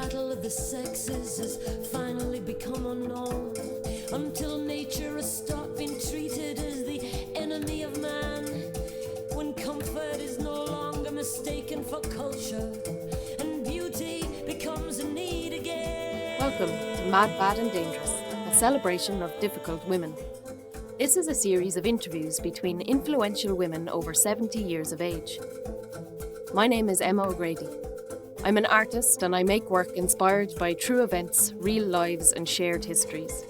battle of the sexes has finally become unknown, until nature has stopped being treated as the enemy of man, when comfort is no longer mistaken for culture and beauty becomes a need again. Welcome to Mad, Bad and Dangerous, a celebration of difficult women. This is a series of interviews between influential women over 70 years of age. My name is Emma O'Grady. I'm an artist and I make work inspired by true events, real lives and shared histories.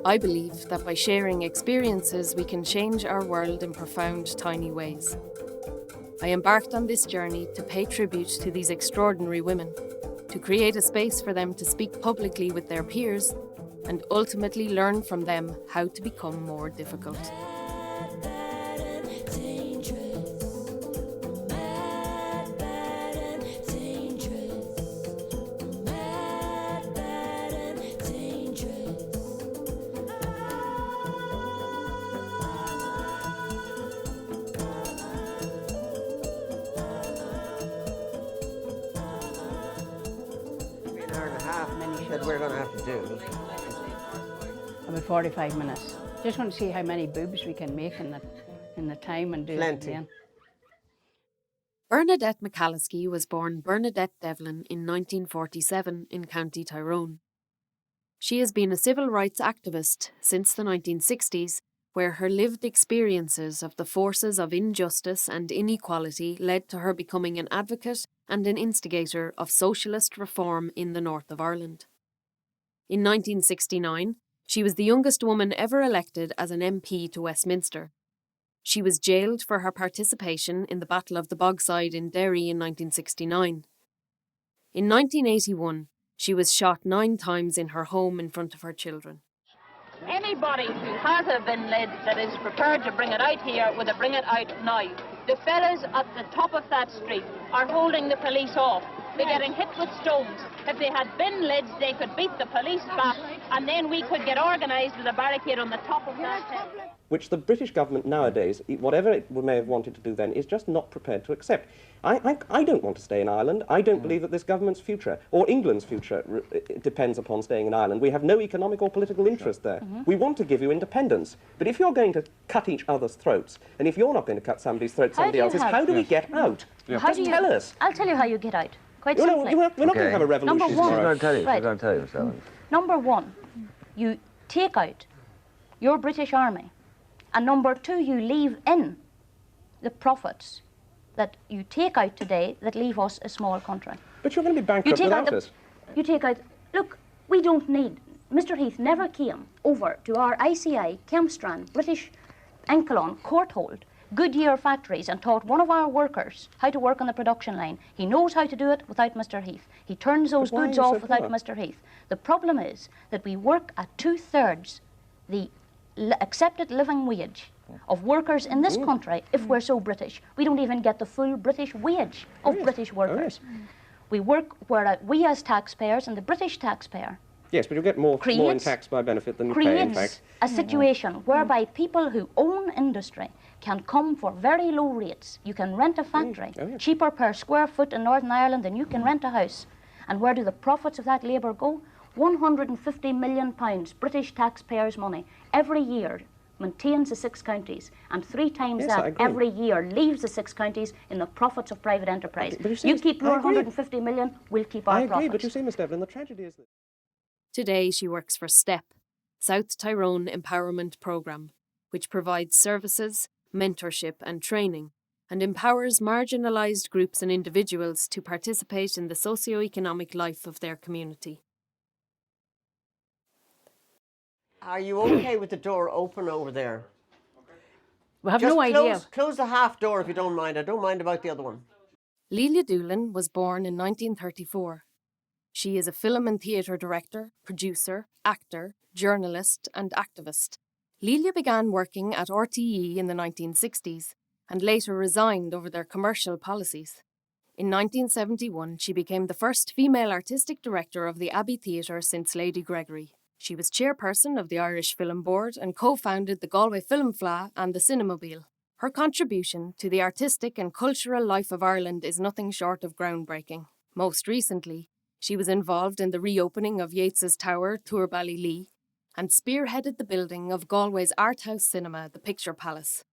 I believe that by sharing experiences we can change our world in profound, tiny ways. I embarked on this journey to pay tribute to these extraordinary women, to create a space for them to speak publicly with their peers and ultimately learn from them how to become more difficult. We're going to have to do about 45 minutes. Just want to see how many boobs we can make in the time and do plenty. It again. Bernadette McAliskey was born Bernadette Devlin in 1947 in County Tyrone. She has been a civil rights activist since the 1960s, where her lived experiences of the forces of injustice and inequality led to her becoming an advocate and an instigator of socialist reform in the north of Ireland. In 1969, she was the youngest woman ever elected as an MP to Westminster. She was jailed for her participation in the Battle of the Bogside in Derry in 1969. In 1981, she was shot 9 times in her home in front of her children. Anybody who has a bin lid that is prepared to bring it out here, would bring it out now. The fellas at the top of that street are holding the police off. They're getting hit with stones. If they had bin lids, they could beat the police back, and then we could get organised with a barricade on the top of that hill. Which the British government nowadays, whatever it may have wanted to do then, is just not prepared to accept. I don't want to stay in Ireland. I don't believe that this government's future, or England's future, depends upon staying in Ireland. We have no economic or political interest there. We want to give you independence. But if you're going to cut each other's throats, and if you're not going to cut somebody's throat, somebody else's, how do we get out? Just tell us. I'll tell you how you get out. Quite simply. We're not going to have a revolution Number one. tomorrow. I'm Right. going to tell you so. Number one, you take out your British Army. And number two, you leave in the profits that you take out today that leave us a small country. But you're going to be bankrupt without us. You take out, look, we don't need, Mr. Heath never came over to our ICI, Kempstrand, British Ingle, Courthold, Goodyear factories and taught one of our workers how to work on the production line. He knows how to do it without Mr. Heath. He turns those goods off without Mr. Heath. The problem is that we work at 2/3 the accepted living wage of workers in this country if we're so British. We don't even get the full British wage of British workers. We work where we as taxpayers and the British taxpayer Yes, but you'll get more in tax by benefit than you pay, in fact. Creates a situation whereby people who own industry can come for very low rates. You can rent a factory, cheaper per square foot in Northern Ireland than you can rent a house. And where do the profits of that labour go? £150 million British taxpayers' money every year maintains the 6 counties, and 3 times that every year leaves the 6 counties in the profits of private enterprise. You keep your 150 million, we'll keep our profits. I agree, but you see, Miss Devlin, the tragedy is that... Today she works for STEP, South Tyrone Empowerment Programme, which provides services, mentorship and training, and empowers marginalised groups and individuals to participate in the socio-economic life of their community. Are you okay with the door open over there? We have no idea. Close the half door if you don't mind. I don't mind about the other one. Lelia Doolan was born in 1934. She is a film and theatre director, producer, actor, journalist and activist. Lelia began working at RTE in the 1960s and later resigned over their commercial policies. In 1971, she became the first female artistic director of the Abbey Theatre since Lady Gregory. She was chairperson of the Irish Film Board and co-founded the Galway Film Fleadh and the Cinemobile. Her contribution to the artistic and cultural life of Ireland is nothing short of groundbreaking. Most recently, She was involved in the reopening of Yeats's Tower, Tourballylee, and spearheaded the building of Galway's art house cinema, the Picture Palace.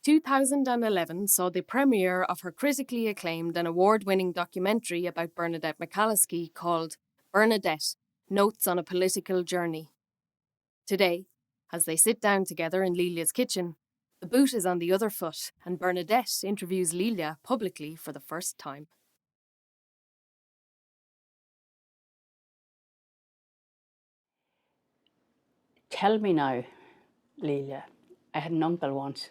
2011 saw the premiere of her critically acclaimed and award-winning documentary about Bernadette McAliskey called Bernadette, Notes on a Political Journey. Today, as they sit down together in Lelia's kitchen, the boot is on the other foot and Bernadette interviews Lelia publicly for the first time. Tell me now, Lelia. I had an uncle once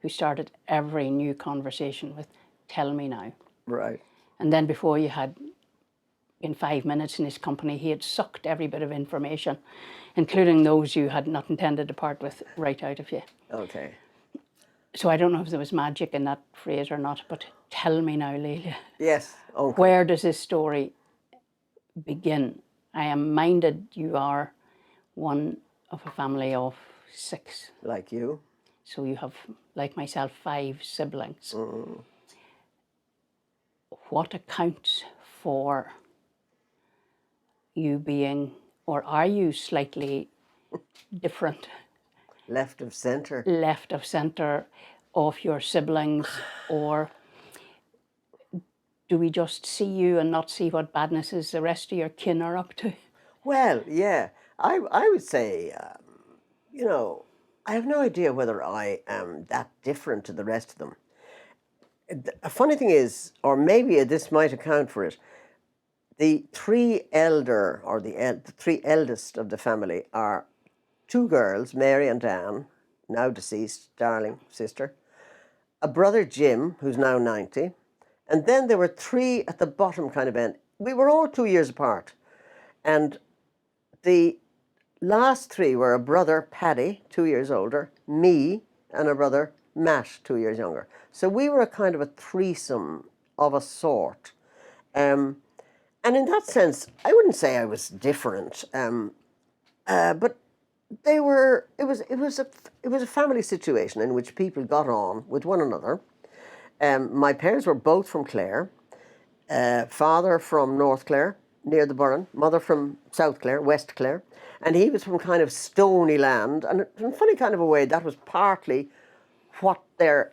who started every new conversation with, tell me now. Right. And then before you had, in 5 minutes in his company, he had sucked every bit of information, including those you had not intended to part with, right out of you. Okay. So I don't know if there was magic in that phrase or not, but tell me now, Lelia. Yes. Okay. Where does this story begin? I am minded you are one of a family of 6. Like you. So you have, like myself, 5 siblings. What accounts for you being, or are you slightly different, Left of centre. left of centre of your siblings, or do we just see you and not see what badnesses the rest of your kin are up to? Well, yeah. I would say, you know, I have no idea whether I am that different to the rest of them. A funny thing is, or maybe this might account for it, the 3 elder, or the 3 eldest of the family are 2 girls, Mary and Anne, now deceased, darling sister, a brother Jim, who's now 90, and then there were 3 at the bottom kind of end. We were all 2 years apart, and the last 3 were a brother, Paddy, 2 years older, me, and a brother, Matt, 2 years younger. So we were a kind of a threesome of a sort. And in that sense, I wouldn't say I was different, but they were. It was a family situation in which people got on with one another. My parents were both from Clare, father from North Clare, near the BYRNE, mother from South Clare, West Clare, and he was from kind of stony land, and in a funny kind of a way, that was partly what their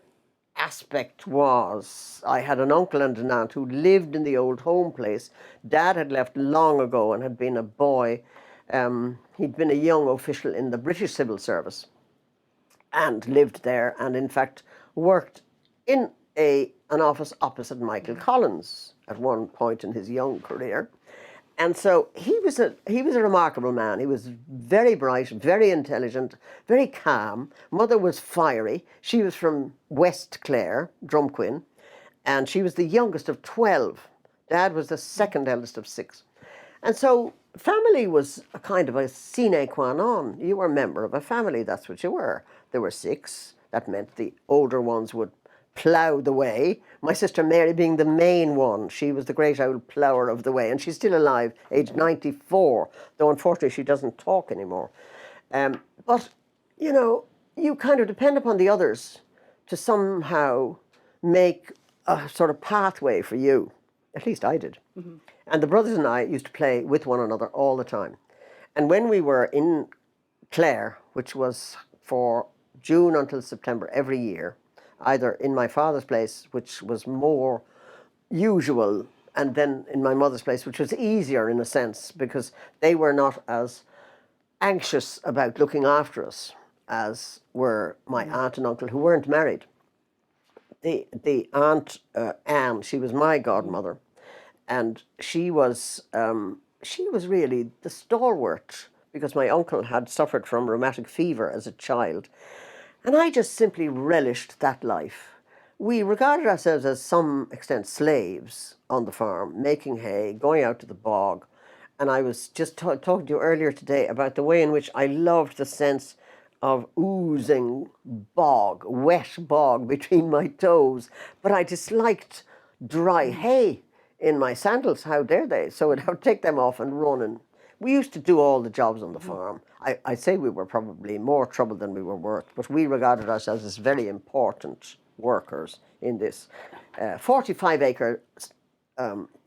aspect was. I had an uncle and an aunt who lived in the old home place. Dad had left long ago and had been a boy. He'd been a young official in the British Civil Service and lived there, and in fact worked in an office opposite Michael Collins at one point in his young career. And so he was a remarkable man. He was very bright, very intelligent, very calm. Mother was fiery. She was from West Clare, Drumquin, and she was the youngest of 12. Dad was the second eldest of 6. And so family was a kind of a sine qua non. You were a member of a family, that's what you were. There were 6. That meant the older ones would plough the way. My sister Mary being the main one. She was the great old plougher of the way, and she's still alive, aged 94, though unfortunately she doesn't talk anymore. But, you know, you kind of depend upon the others to somehow make a sort of pathway for you. At least I did. Mm-hmm. And the brothers and I used to play with one another all the time. And when we were in Clare, which was for June until September every year, either in my father's place, which was more usual, and then in my mother's place, which was easier in a sense, because they were not as anxious about looking after us as were my aunt and uncle, who weren't married. The aunt, Anne, she was my godmother, and she was really the stalwart, because my uncle had suffered from rheumatic fever as a child. And I just simply relished that life. We regarded ourselves as some extent slaves on the farm, making hay, going out to the bog. And I was just talking to you earlier today about the way in which I loved the sense of oozing bog, wet bog between my toes. But I disliked dry hay in my sandals. How dare they? So I'd have to take them off and run. And we used to do all the jobs on the farm. I say we were probably more trouble than we were worth, but we regarded ourselves as very important workers in this 45-acre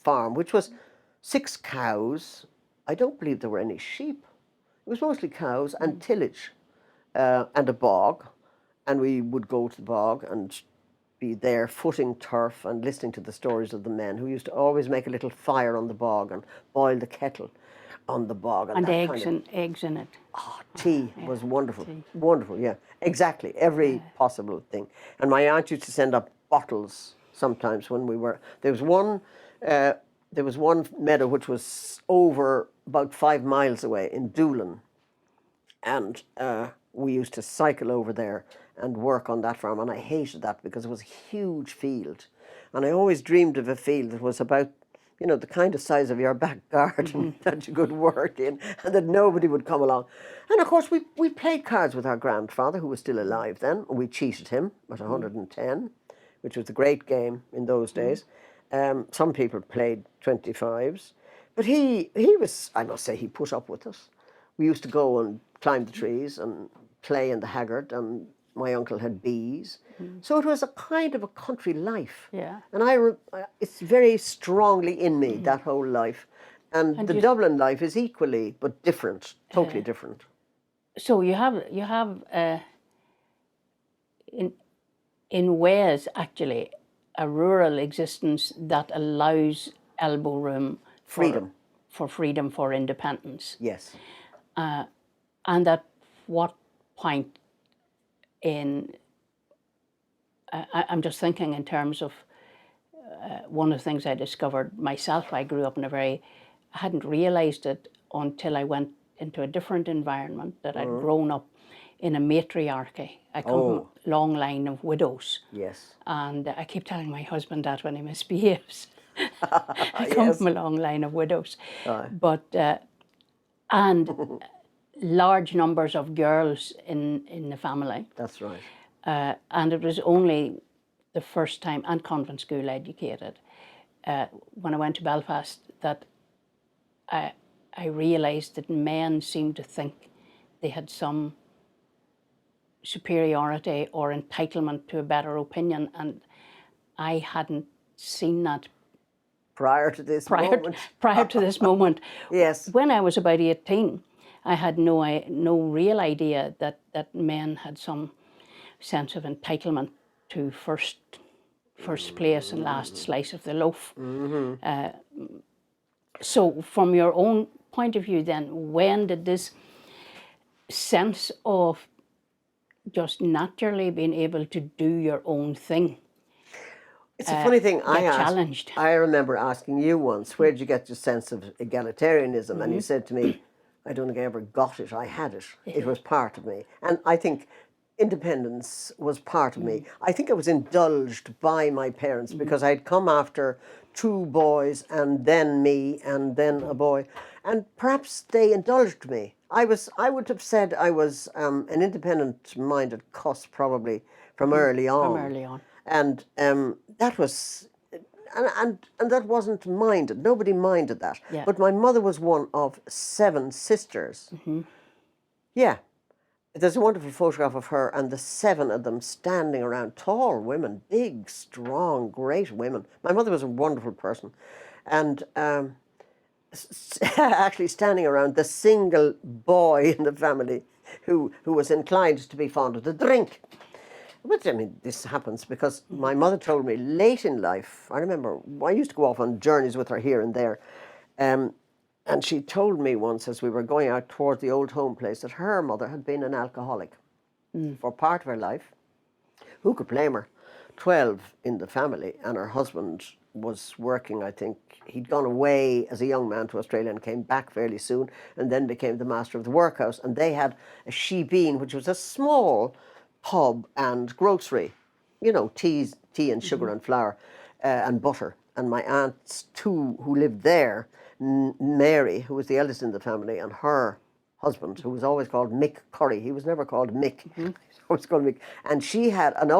farm, which was 6 cows. I don't believe there were any sheep. It was mostly cows and tillage and a bog. And we would go to the bog and be there footing turf and listening to the stories of the men who used to always make a little fire on the bog and boil the kettle on the bog. And that eggs, kind of, eggs in it. oh, tea was wonderful. Wonderful, yeah. Exactly, every possible thing. And my aunt used to send up bottles sometimes when we were... There was one meadow which was over about 5 miles away in Doolan. And we used to cycle over there and work on that farm, and I hated that because it was a huge field. And I always dreamed of a field that was about, you know, the kind of size of your back garden that you could work in and that nobody would come along. And of course we played cards with our grandfather, who was still alive then, and we cheated him at 110, which was a great game in those days. Some people played 25s, but he was, I must say, he put up with us. We used to go and climb the trees and play in the haggard, and my uncle had bees. So it was a kind of a country life. Yeah. And it's very strongly in me, that whole life. And the Dublin life is equally, but different, totally different. So you have in ways, actually, a rural existence that allows elbow room Freedom. for freedom, for independence. Yes. And at what point in, I'm just thinking in terms of one of the things I discovered myself. I grew up in I hadn't realised it until I went into a different environment, that I'd grown up in a matriarchy. I come from a long line of widows. Yes. And I keep telling my husband that when he misbehaves. I come from a long line of widows. But, and large numbers of girls in the family. That's right. And it was only the first time, and convent school educated, when I went to Belfast, that I realised that men seemed to think they had some superiority or entitlement to a better opinion, and I hadn't seen that Prior to this moment. Prior to this moment. Yes. When I was about 18, I had no real idea that men had some sense of entitlement to first place and last slice of the loaf. So from your own point of view then, when did this sense of just naturally being able to do your own thing It's a funny thing. challenged? I remember asking you once, where did you get your sense of egalitarianism? And you said to me, I don't think I ever got it. I had it. It was part of me. And I think independence was part of me. I think I was indulged by my parents because I'd come after 2 boys and then me and then a boy. And perhaps they indulged me. I would have said I was an independent-minded cuss probably from early on. From early on. And that was, and that wasn't minded. Nobody minded that. Yeah. But my mother was one of 7 sisters. Yeah. There's a wonderful photograph of her and the 7 of them standing around, tall women, big, strong, great women. My mother was a wonderful person. And actually standing around the single boy in the family who was inclined to be fond of the drink. But I mean, this happens because my mother told me late in life, I remember I used to go off on journeys with her here and there, and she told me once as we were going out towards the old home place that her mother had been an alcoholic for part of her life. Who could blame her? 12 in the family, and her husband was working, I think. He'd gone away as a young man to Australia and came back fairly soon and then became the master of the workhouse. And they had a shebeen, which was a small pub and grocery, you know, tea and sugar and flour and butter. And my aunts, 2 who lived there, Mary, who was the eldest in the family, and her husband, who was always called Mick Curry. He was never called Mick. He was always called Mick. And she had an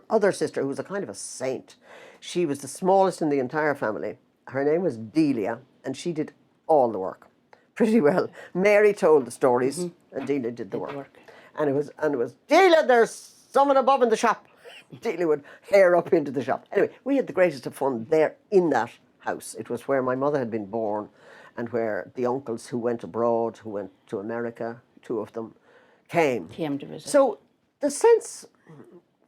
other sister who was a kind of a saint. She was the smallest in the entire family. Her name was Delia, and she did all the work pretty well. Mary told the stories, and Delia did the work. And it was Delia, there's someone above in the shop. Delia would hair up into the shop. Anyway, we had the greatest of fun there in that house. It was where my mother had been born and where the uncles who went abroad, who went to America, 2 of them, came. Came to visit. So the sense,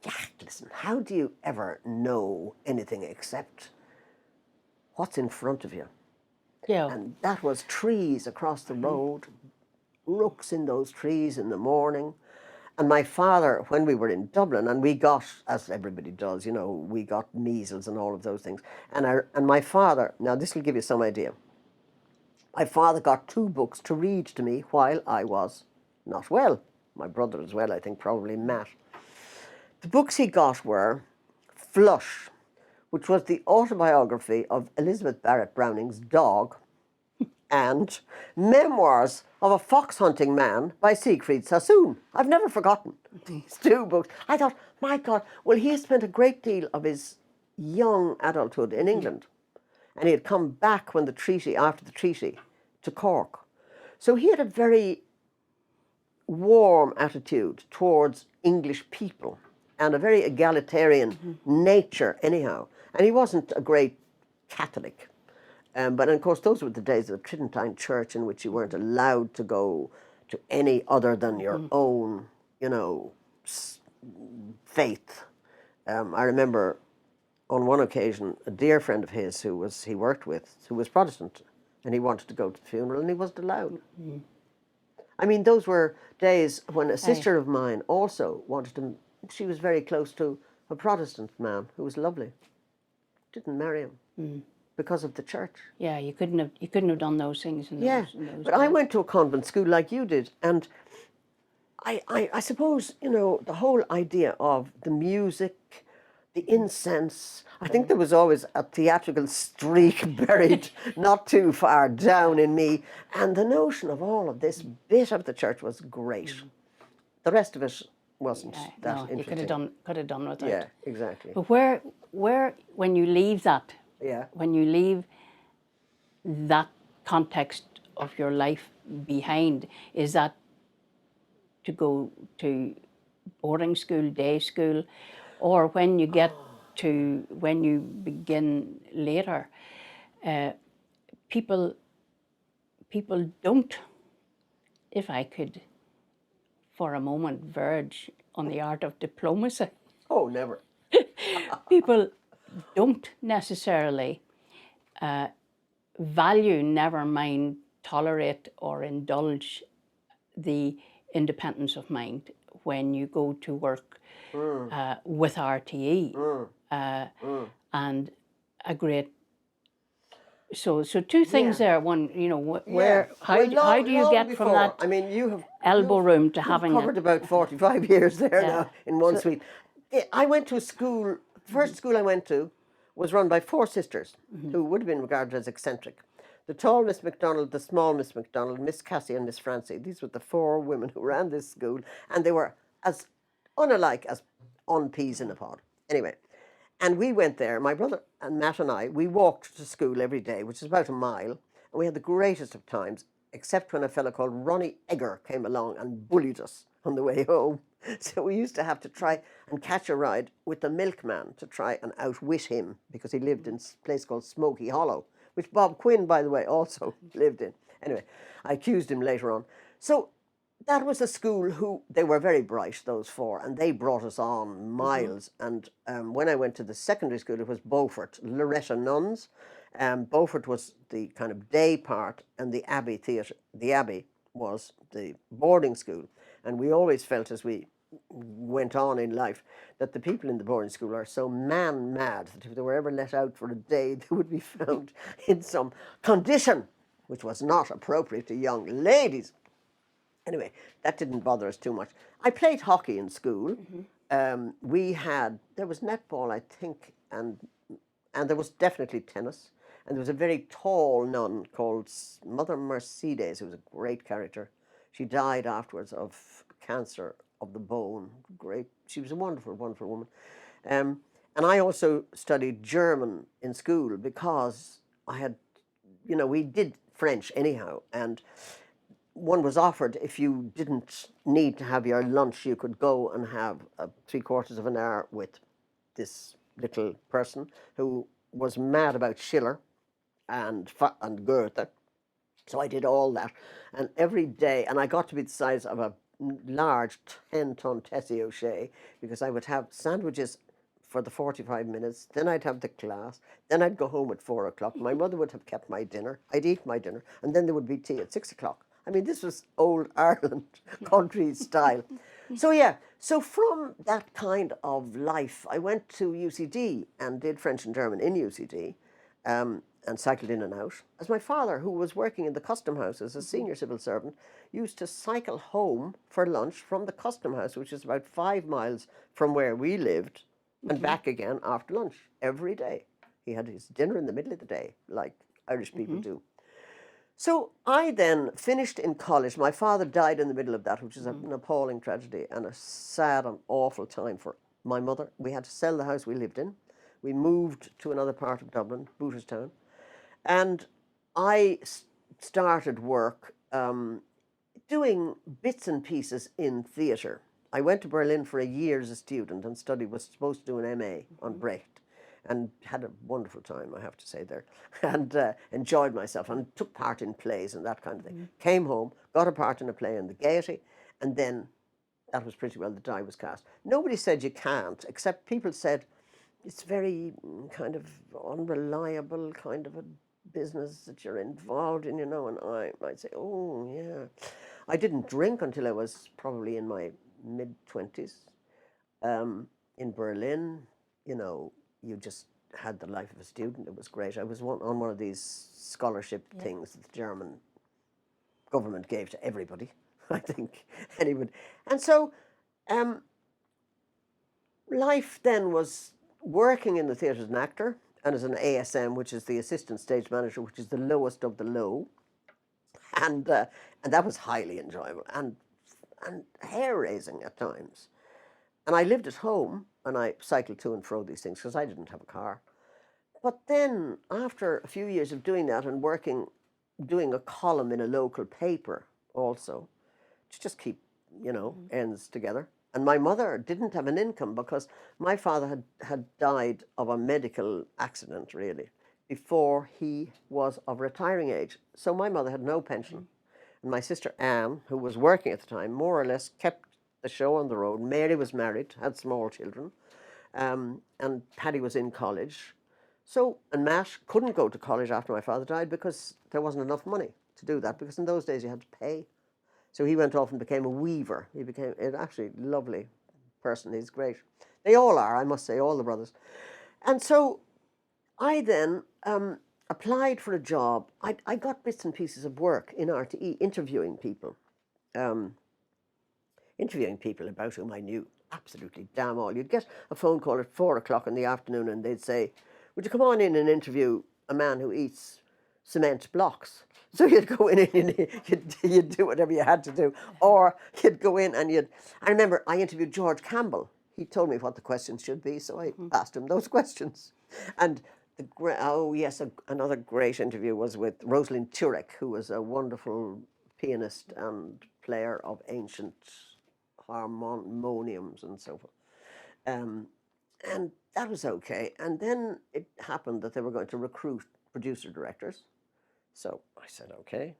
yeah, listen, how do you ever know anything except what's in front of you? Yeah. And that was trees across the road, rooks in those trees in the morning. And my father, when we were in Dublin, and we got, as everybody does, you know, we got measles and all of those things. And my father, now this will give you some idea. My father got 2 books to read to me while I was not well. My brother as well, I think, probably Matt. The books he got were Flush, which was the autobiography of Elizabeth Barrett Browning's dog, and Memoirs of a Fox Hunting Man by Siegfried Sassoon. I've never forgotten these 2 books. I thought, my God, well, he had spent a great deal of his young adulthood in England, and he had come back when after the treaty, to Cork. So he had a very warm attitude towards English people and a very egalitarian nature anyhow. And he wasn't a great Catholic. But of course, those were the days of the Tridentine Church in which you weren't allowed to go to any other than your own, you know, faith. I remember on one occasion, a dear friend of his he worked with, who was Protestant, and he wanted to go to the funeral and he wasn't allowed. I mean, those were days when a sister of mine also wanted to, she was very close to a Protestant man who was lovely. Didn't marry him because of the church. Yeah, you couldn't have done those things in Yeah, those, in those but I days. went to a convent school like you did, and I suppose, you know, the whole idea of the music, the incense, I think there was always a theatrical streak buried not too far down in me, and the notion of all of this bit of the church was great. The rest of it wasn't that No, interesting. you could have done without. Yeah, exactly. But where when you leave that, Yeah. when you leave that context of your life behind, is that to go to boarding school, day school, or when you get to, when you begin later, people don't, if I could for a moment verge on the art of diplomacy, Oh, never. people don't necessarily value, never mind tolerate or indulge the independence of mind when you go to work with RTE. And a great, so 2 things there. One, you know, where, how do you get from that I mean, you have elbow room to you've having covered about 45 years there Yeah. now in one sweep. I went to a school, the first school I went to was run by 4 sisters who would have been regarded as eccentric. The tall Miss MacDonald, the small Miss MacDonald, Miss Cassie and Miss Francie. These were the 4 women who ran this school, and they were as unalike as on peas in a pod. Anyway, and we went there, my brother and Matt and I, we walked to school every day, which is about a mile, and we had the greatest of times, except when a fellow called Ronnie Egger came along and bullied us on the way home. So we used to have to try and catch a ride with the milkman to try and outwit him, because he lived in a place called Smoky Hollow, which Bob Quinn, by the way, also lived in. Anyway, I accused him later on. So that was a school who, they were very bright, those 4, and they brought us on miles. And when I went to the secondary school, it was Beaufort, Loretta Nuns. Beaufort was the kind of day part, and the Abbey Theatre, the Abbey was the boarding school. And we always felt as we went on in life that the people in the boarding school are so man-mad that if they were ever let out for a day, they would be found in some condition which was not appropriate to young ladies. Anyway, that didn't bother us too much. I played hockey in school. There was netball, I think, and there was definitely tennis. And there was a very tall nun called Mother Mercedes, who was a great character. She died afterwards of cancer of the bone. Great. She was a wonderful, wonderful woman. And I also studied German in school because I had, you know, we did French anyhow. And one was offered, if you didn't need to have your lunch, you could go and have 3/4 of an hour with this little person who was mad about Schiller. and Goethe. So I did all that, and every day, and I got to be the size of a large 10-ton Tessie O'Shea, because I would have sandwiches for the 45 minutes, then I'd have the class, then I'd go home at 4 o'clock. My mother would have kept my dinner, I'd eat my dinner, and then there would be tea at 6 o'clock. I mean, this was old Ireland country style. So yeah, so from that kind of life, I went to UCD and did French and German in UCD, and cycled in and out. As my father, who was working in the custom house as a senior civil servant, used to cycle home for lunch from the custom house, which is about 5 miles from where we lived, and back again after lunch every day. He had his dinner in the middle of the day, like Irish people do. So I then finished in college. My father died in the middle of that, which is an appalling tragedy and a sad and awful time for my mother. We had to sell the house we lived in. We moved to another part of Dublin, Booterstown. And I started work doing bits and pieces in theatre. I went to Berlin for a year as a student and was supposed to do an MA on Brecht, and had a wonderful time, I have to say, there, and enjoyed myself and took part in plays and that kind of thing. Came home, got a part in a play in the Gaiety, and then that was pretty well the die was cast. Nobody said you can't, except people said it's very kind of unreliable kind of a business that you're involved in, and I might say, oh yeah. I didn't drink until I was probably in my mid-20s. In Berlin, you just had the life of a student. It was great. I was on one of these scholarship things that the German government gave to everybody, I think, anybody. And so life then was working in the theatre as an actor and as an ASM, which is the assistant stage manager, which is the lowest of the low. And that was highly enjoyable and hair-raising at times. And I lived at home, and I cycled to and fro these things because I didn't have a car. But then, after a few years of doing that and doing a column in a local paper also, to just keep, ends together. And my mother didn't have an income because my father had died of a medical accident, really, before he was of retiring age. So my mother had no pension. And my sister Anne, who was working at the time, more or less kept the show on the road. Mary was married, had small children, and Paddy was in college. So, and Matt couldn't go to college after my father died because there wasn't enough money to do that, because in those days you had to pay. So he went off and became a weaver. He became an actually lovely person. He's great. They all are, I must say, all the brothers. And so I then applied for a job. I got bits and pieces of work in RTE, interviewing people about whom I knew absolutely damn all. You'd get a phone call at 4 o'clock in the afternoon and they'd say, would you come on in and interview a man who eats cement blocks? So you'd go in and you'd do whatever you had to do. Or you'd go in and I remember I interviewed George Campbell. He told me what the questions should be, so I asked him those questions. And another great interview was with Rosalind Turek, who was a wonderful pianist and player of ancient harmoniums and so forth. And that was okay. And then it happened that they were going to recruit producer-directors. So I said, okay.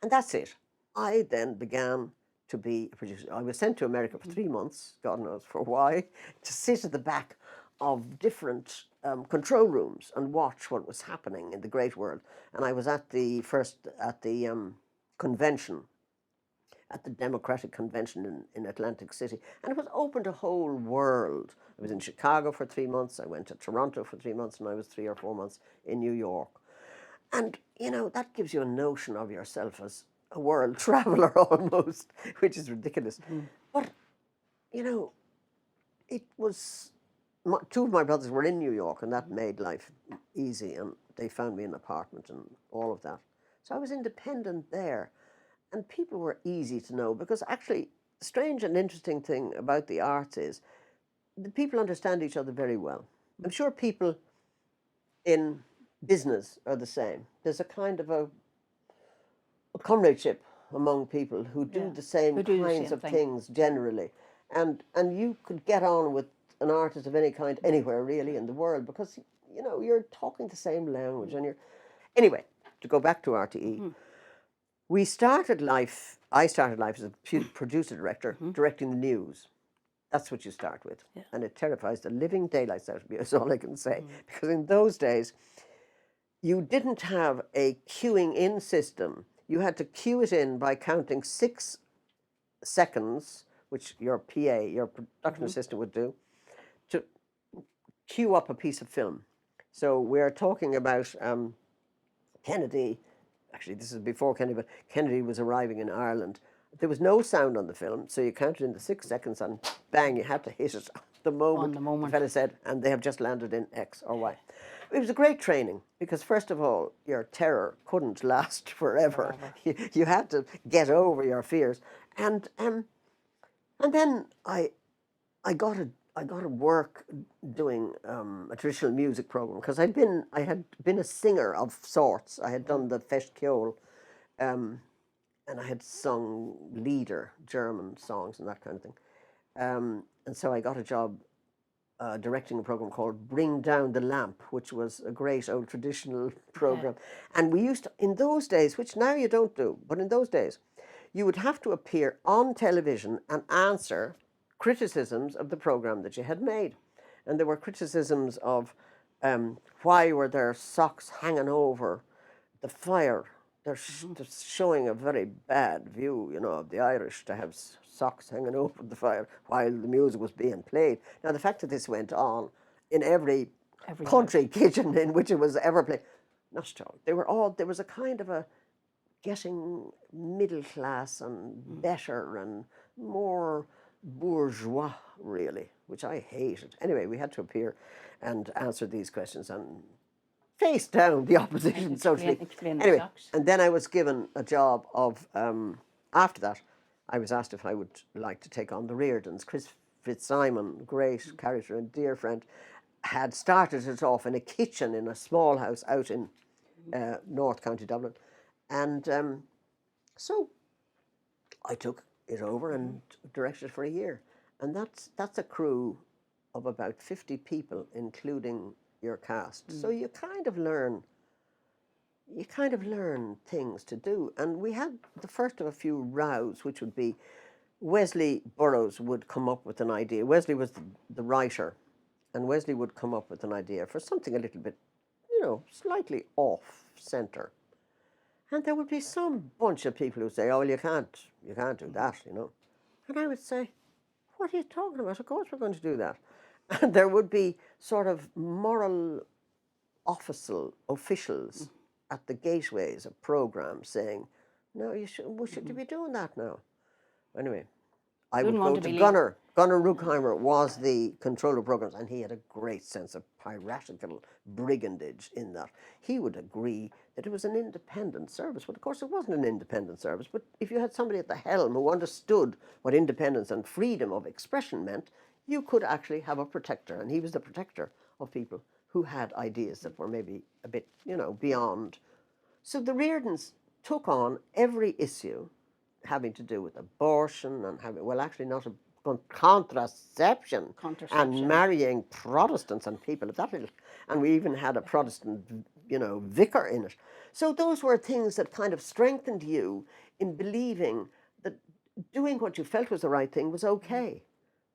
And that's it. I then began to be a producer. I was sent to America for 3 months, God knows for why, to sit at the back of different control rooms and watch what was happening in the great world. And I was at the convention, at the Democratic Convention in Atlantic City, and it was open to whole world. I was in Chicago for 3 months, I went to Toronto for 3 months, and I was 3 or 4 months in New York. And, that gives you a notion of yourself as a world traveller almost, which is ridiculous. But, it was, two of my brothers were in New York, and that made life easy, and they found me an apartment and all of that. So I was independent there. And people were easy to know, because actually, the strange and interesting thing about the arts is that people understand each other very well. I'm sure people in business are the same. There's a kind of a comradeship among people who do the same kinds of things generally. And you could get on with an artist of any kind anywhere really in the world, because, you're talking the same language and Anyway, to go back to RTE, I started life as a producer director, directing the news. That's what you start with. Yeah. And it terrifies the living daylights out of me, is all I can say. Because in those days, you didn't have a queuing in system. You had to queue it in by counting 6 seconds, which your PA, your production assistant would do, to queue up a piece of film. So we're talking about Kennedy. Actually, this is before Kennedy, but Kennedy was arriving in Ireland. There was no sound on the film, so you counted in the 6 seconds and bang, you had to hit it the moment the fella said, and they have just landed in X or Y. It was a great training because, first of all, your terror couldn't last forever. You had to get over your fears. And then I got to work doing a traditional music program because I had been a singer of sorts. I had done the Festkeol, and I had sung lieder, German songs and that kind of thing. And so I got a job directing a program called Bring Down the Lamp, which was a great old traditional program. And we used to, in those days, which now you don't do, but in those days, you would have to appear on television and answer criticisms of the program that you had made. And there were criticisms of why were their socks hanging over the fire. They're showing a very bad view, you know, of the Irish to have socks hanging over the fire while the music was being played. Now, the fact that this went on in every country kitchen in which it was ever played, not at all. They were all, there was a kind of a getting middle class and better and more bourgeois, really, which I hated. Anyway, we had to appear and answer these questions and face down the opposition, so to speak. Anyway, and then I was given a job of, after that, I was asked if I would like to take on the Reardons. Chris Fitzsimon, great character and dear friend, had started it off in a kitchen in a small house out in North County Dublin. And so I took it over and directed it for a year. And that's a crew of about 50 people, including your cast. So you kind of learn things to do. And we had the first of a few rows, which would be Wesley Burrows would come up with an idea. Wesley was the writer, and Wesley would come up with an idea for something a little bit, you know, slightly off-centre. And there would be some bunch of people who say, oh, well, you can't do that, you know. And I would say, what are you talking about? Of course we're going to do that. And there would be sort of moral officials at the gateways of programs saying, no, we should be doing that now. Anyway, I would go to Gunnar. Gunnar Rugheimer was the controller of programs, and he had a great sense of piratical brigandage in that. He would agree that it was an independent service, but of course it wasn't an independent service. But if you had somebody at the helm who understood what independence and freedom of expression meant, you could actually have a protector, and he was the protector of people who had ideas that were maybe a bit, you know, beyond. So the Reardons took on every issue having to do with abortion and having, well, actually not contraception and marrying Protestants and people of that ilk. And we even had a Protestant, you know, vicar in it. So those were things that kind of strengthened you in believing that doing what you felt was the right thing was okay.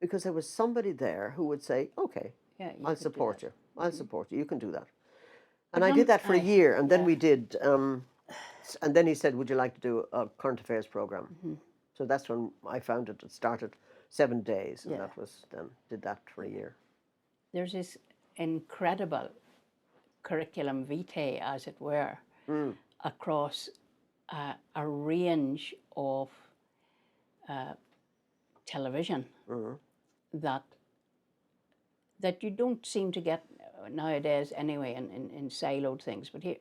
Because there was somebody there who would say, okay, I'll support you. I'll support you. You can do that. And I did that for a year. And then we did, and then he said, would you like to do a current affairs program? So that's when I found it. It started 7 days. And that was then, did that for a year. There's this incredible curriculum vitae, as it were, across a range of television that you don't seem to get nowadays anyway in siloed things, but here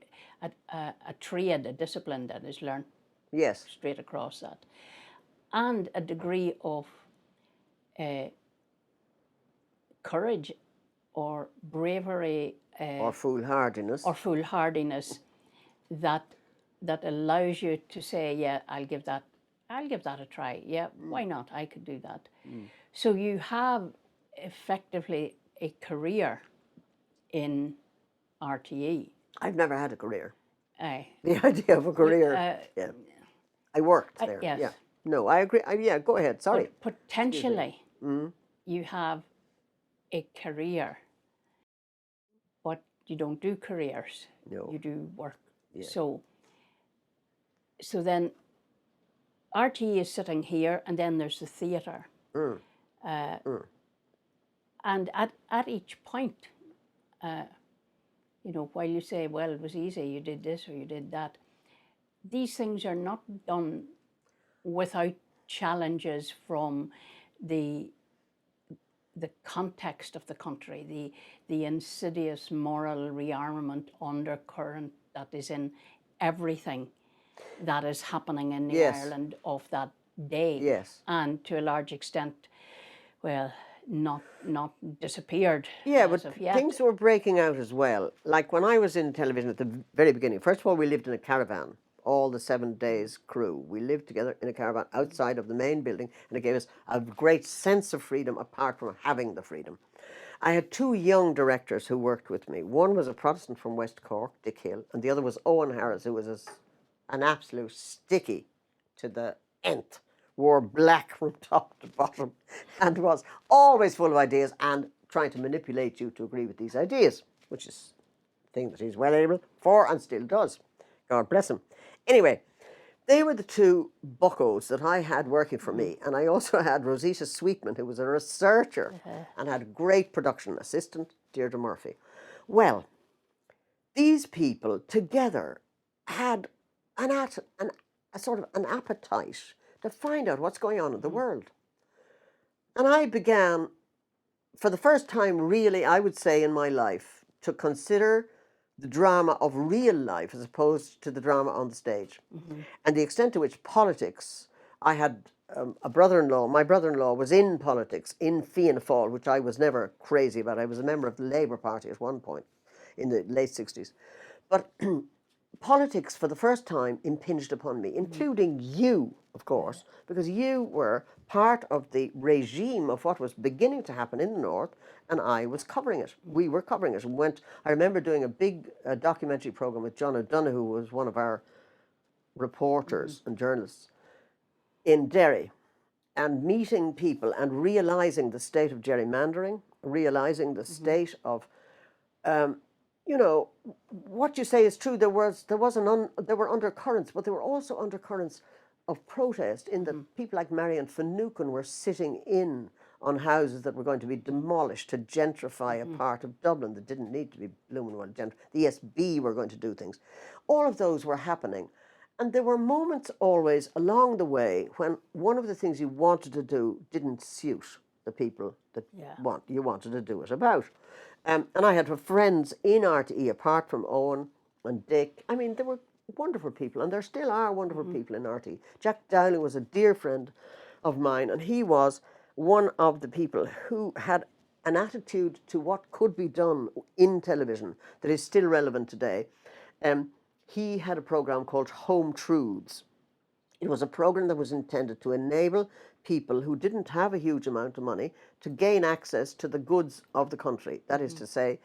a trade, a discipline that is learned straight across that, and a degree of courage or bravery or foolhardiness that allows you to say, yeah, I'll give that a try. Yeah, why not? I could do that. So you have effectively a career in RTE. I've never had a career. Aye. The idea of a career. Yeah. I worked there. Yes. Yeah. No, I agree. Yeah, go ahead. Sorry. But potentially, you have a career, but you don't do careers. No. You do work. Yeah. So then RTE is sitting here, and then there's the theatre. And at each point, you know, while you say, well, it was easy, you did this or you did that, these things are not done without challenges from the context of the country, the insidious moral rearmament undercurrent that is in everything that is happening in the Ireland of that day. Yes. And to a large extent, well, not disappeared. Yeah, as but of yet. things were breaking out as well. Like when I was in television at the very beginning, first of all, we lived in a caravan, all the 7 days crew. We lived together in a caravan outside of the main building, and it gave us a great sense of freedom apart from having the freedom. I had 2 young directors who worked with me. One was a Protestant from West Cork, Dick Hill, and the other was Owen Harris, who was an absolute sticky to the nth. Wore black from top to bottom and was always full of ideas and trying to manipulate you to agree with these ideas, which is a thing that he's well able for and still does. God bless him. Anyway, they were the 2 buccos that I had working for me, and I also had Rosita Sweetman, who was a researcher and had a great production assistant, Deirdre Murphy. Well, these people together had a sort of an appetite to find out what's going on in the world. And I began, for the first time really, I would say in my life, to consider the drama of real life as opposed to the drama on the stage. And the extent to which politics, I had a brother-in-law, my brother-in-law was in politics in Fianna Fáil, which I was never crazy about. I was a member of the Labour Party at one point in the late 60s. But politics for the first time impinged upon me, including you, of course, because you were part of the regime of what was beginning to happen in the North, and I was covering it. We were covering it. And I remember doing a big documentary program with John O'Donoghue, who was one of our reporters and journalists, in Derry, and meeting people and realising the state of gerrymandering, realising the state of you know, what you say is true. There were undercurrents, but there were also undercurrents of protest in that people like Marion Finucane were sitting in on houses that were going to be demolished to gentrify a part of Dublin that didn't need to be blooming well gentrified. The ESB were going to do things. All of those were happening. And there were moments always along the way when one of the things you wanted to do didn't suit the people that you wanted to do it about. And I had friends in RTE, apart from Owen and Dick. I mean, there were wonderful people, and there still are wonderful people in RTE. Jack Dowling was a dear friend of mine, and he was one of the people who had an attitude to what could be done in television that is still relevant today. He had a program called Home Truths. It was a program that was intended to enable people who didn't have a huge amount of money to gain access to the goods of the country. That is to say,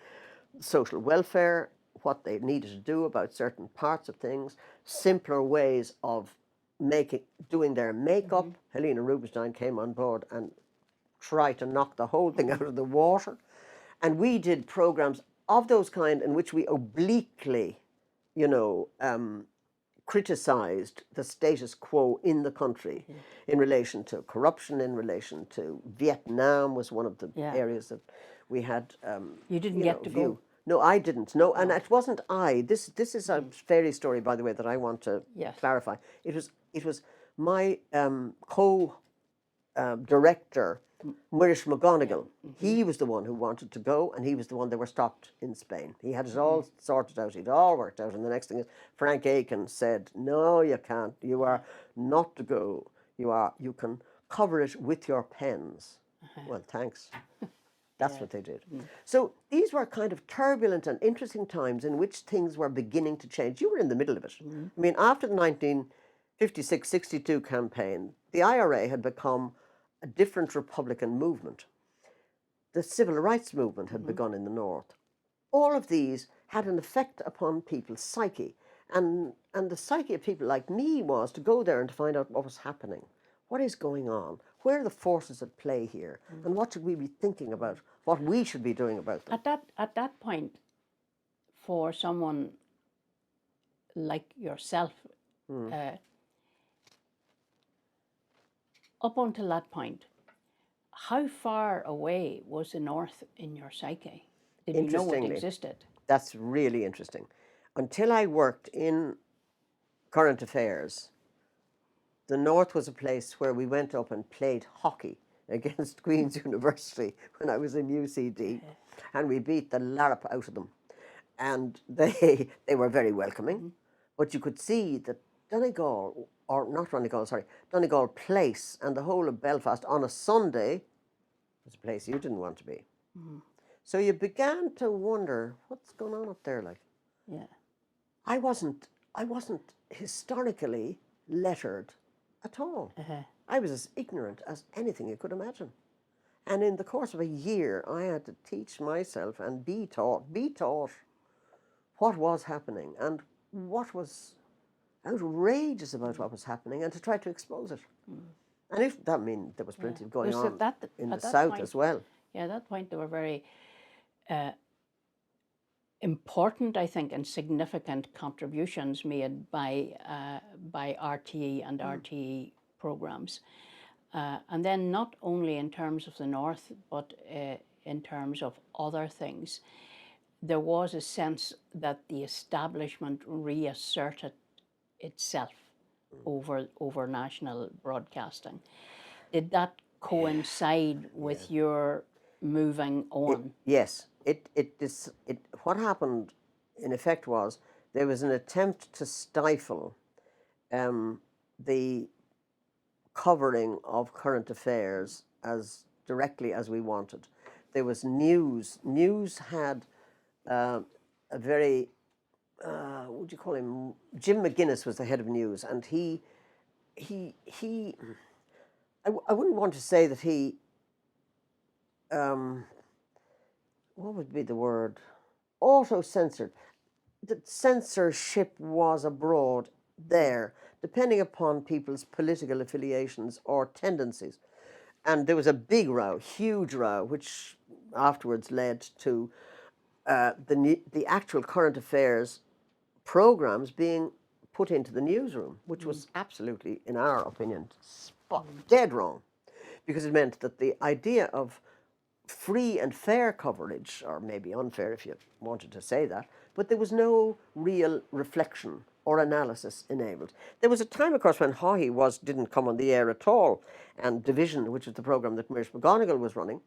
social welfare, what they needed to do about certain parts of things, simpler ways of doing their makeup. Helena Rubinstein came on board and tried to knock the whole thing out of the water. And we did programs of those kind in which we obliquely, you know, criticised the status quo in the country in relation to corruption, in relation to Vietnam was one of the areas that we had. You didn't get to go. No, I didn't. No, and it wasn't I. This is a fairy story, by the way, that I want to clarify. It was my co-director, Murish McGonigal. He was the one who wanted to go, and he was the one that were stopped in Spain. He had it all sorted out. It all worked out. And the next thing is, Frank Aiken said, "No, you can't. You are not to go. You can cover it with your pens." Well, thanks. That's what they did. So these were kind of turbulent and interesting times in which things were beginning to change. You were in the middle of it. I mean, after the 1956-62 campaign, the IRA had become a different Republican movement. The civil rights movement had begun in the North. All of these had an effect upon people's psyche. And the psyche of people like me was to go there and to find out what was happening. What is going on? Where are the forces at play here? And what should we be thinking about? What we should be doing about them? At that point, for someone like yourself, up until that point, how far away was the North in your psyche? Did you know it existed? That's really interesting. Until I worked in current affairs, the North was a place where we went up and played hockey against Queen's University when I was in UCD, and we beat the larrup out of them. And they were very welcoming, but you could see that Donegal, or not Donegal, sorry, Donegal Place and the whole of Belfast on a Sunday was a place you didn't want to be. So you began to wonder, what's going on up there like? Yeah. I wasn't historically lettered at all. I was as ignorant as anything you could imagine. And in the course of a year, I had to teach myself and be taught what was happening and what was outrageous about what was happening, and to try to expose it. And if that mean there was plenty going on in the South point, as well. Yeah, at that point there were very important, I think, and significant contributions made by RTE and RTE programs. And then not only in terms of the North, but in terms of other things. There was a sense that the establishment reasserted itself over national broadcasting. Did that coincide with your moving on? Yes. What happened, in effect, was there was an attempt to stifle the covering of current affairs as directly as we wanted. There was news. News had a very, what would you call him? Jim McGuinness was the head of news, and I wouldn't want to say that he, what would be the word? Auto-censored. That censorship was abroad there, depending upon people's political affiliations or tendencies. And there was a big row, huge row, which afterwards led to the actual current affairs programs being put into the newsroom, which was absolutely, in our opinion, dead wrong, because it meant that the idea of free and fair coverage, or maybe unfair if you wanted to say that, but there was no real reflection or analysis enabled. There was a time, of course, when Haughey didn't come on the air at all, and Division, which was the programme that Miris McGonigal was running,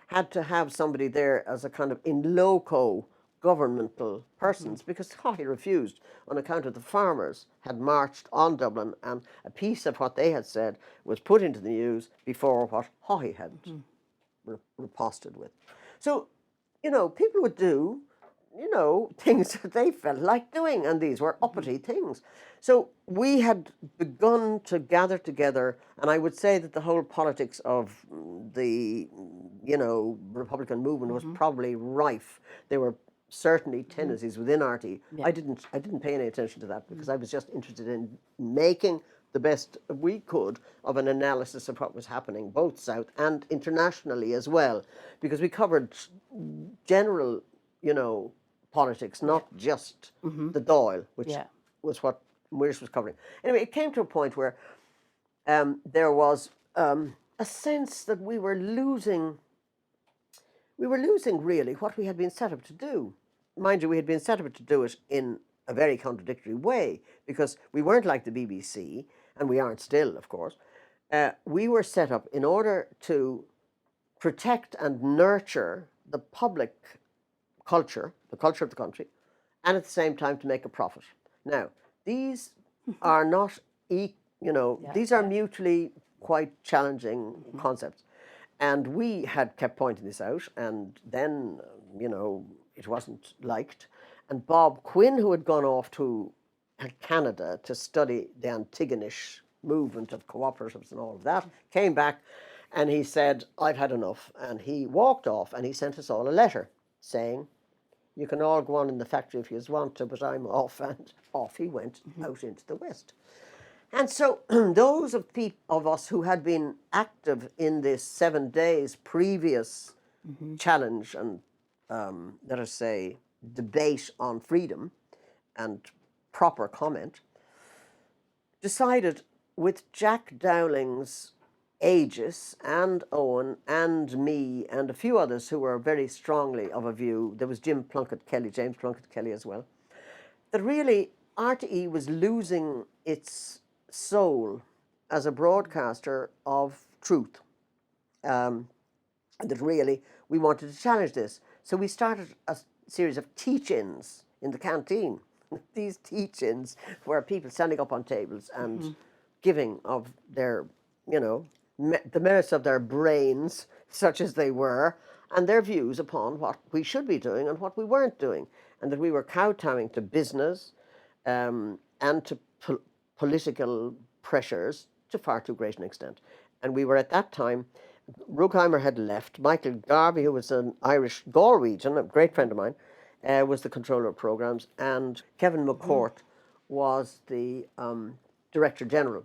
had to have somebody there as a kind of in loco governmental persons, because Haughey refused on account of the farmers had marched on Dublin, and a piece of what they had said was put into the news before what Haughey had riposted with. So, people would do, things that they felt like doing, and these were uppity things. So we had begun to gather together, and I would say that the whole politics of the, Republican movement was probably rife. There were certainly tendencies within RT. Yeah. I didn't pay any attention to that, because I was just interested in making the best we could of an analysis of what was happening, both south and internationally as well, because we covered general, politics, not just the Dáil, which was what Miris was covering. Anyway, it came to a point where there was a sense that we were losing really what we had been set up to do. Mind you, we had been set up to do it in a very contradictory way, because we weren't like the BBC, and we aren't still, of course. We were set up in order to protect and nurture the public culture, the culture of the country, and at the same time to make a profit. Now, these are not, these are mutually quite challenging concepts. And we had kept pointing this out, and then, it wasn't liked. And Bob Quinn, who had gone off to Canada to study the Antigonish movement of cooperatives and all of that, came back and he said, I've had enough. And he walked off and he sent us all a letter saying, You can all go on in the factory if you want to, but I'm off. And off he went out into the West. And so those of us who had been active in this 7 days previous challenge and, let us say, debate on freedom and proper comment, decided with Jack Dowling's Aegis and Owen and me and a few others who were very strongly of a view, there was James Plunkett Kelly as well, that really RTE was losing its soul as a broadcaster of truth. That really we wanted to challenge this. So we started a series of teach-ins in the canteen. These teach-ins were people standing up on tables and giving of their, you know, the merits of their brains, such as they were, and their views upon what we should be doing and what we weren't doing, and that we were kowtowing to business and to political pressures to far too great an extent. And we were at that time, Rugheimer had left, Michael Garvey, who was an Irish Galwegian, a great friend of mine, was the controller of programmes, and Kevin McCourt was the Director General.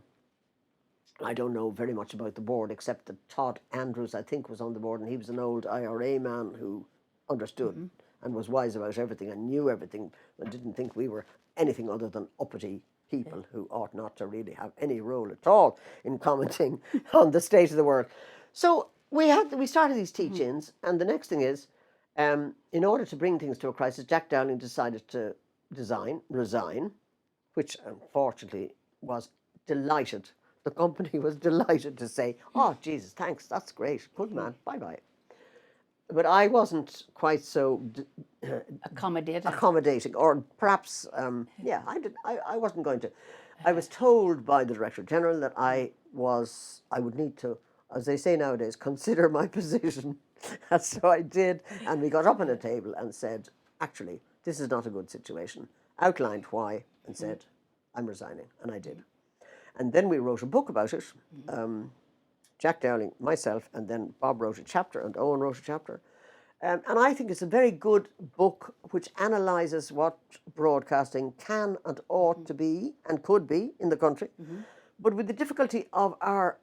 I don't know very much about the board, except that Todd Andrews, I think, was on the board, and he was an old IRA man who understood and was wise about everything and knew everything and didn't think we were anything other than uppity people who ought not to really have any role at all in commenting on the state of the world. So we started these teach-ins, and the next thing is, in order to bring things to a crisis, Jack Dowling decided to resign, which unfortunately was delighted. The company was delighted to say, oh, Jesus, thanks, that's great, good man, bye-bye. But I wasn't quite so accommodating, or perhaps, I wasn't going to. I was told by the Director General that I would need to, as they say nowadays, consider my position. And so I did, and we got up on a table and said, actually, this is not a good situation. Outlined why, and said, I'm resigning, and I did. And then we wrote a book about it. Jack Dowling, myself, and then Bob wrote a chapter, and Owen wrote a chapter. And I think it's a very good book which analyses what broadcasting can and ought to be and could be in the country. But with the difficulty of our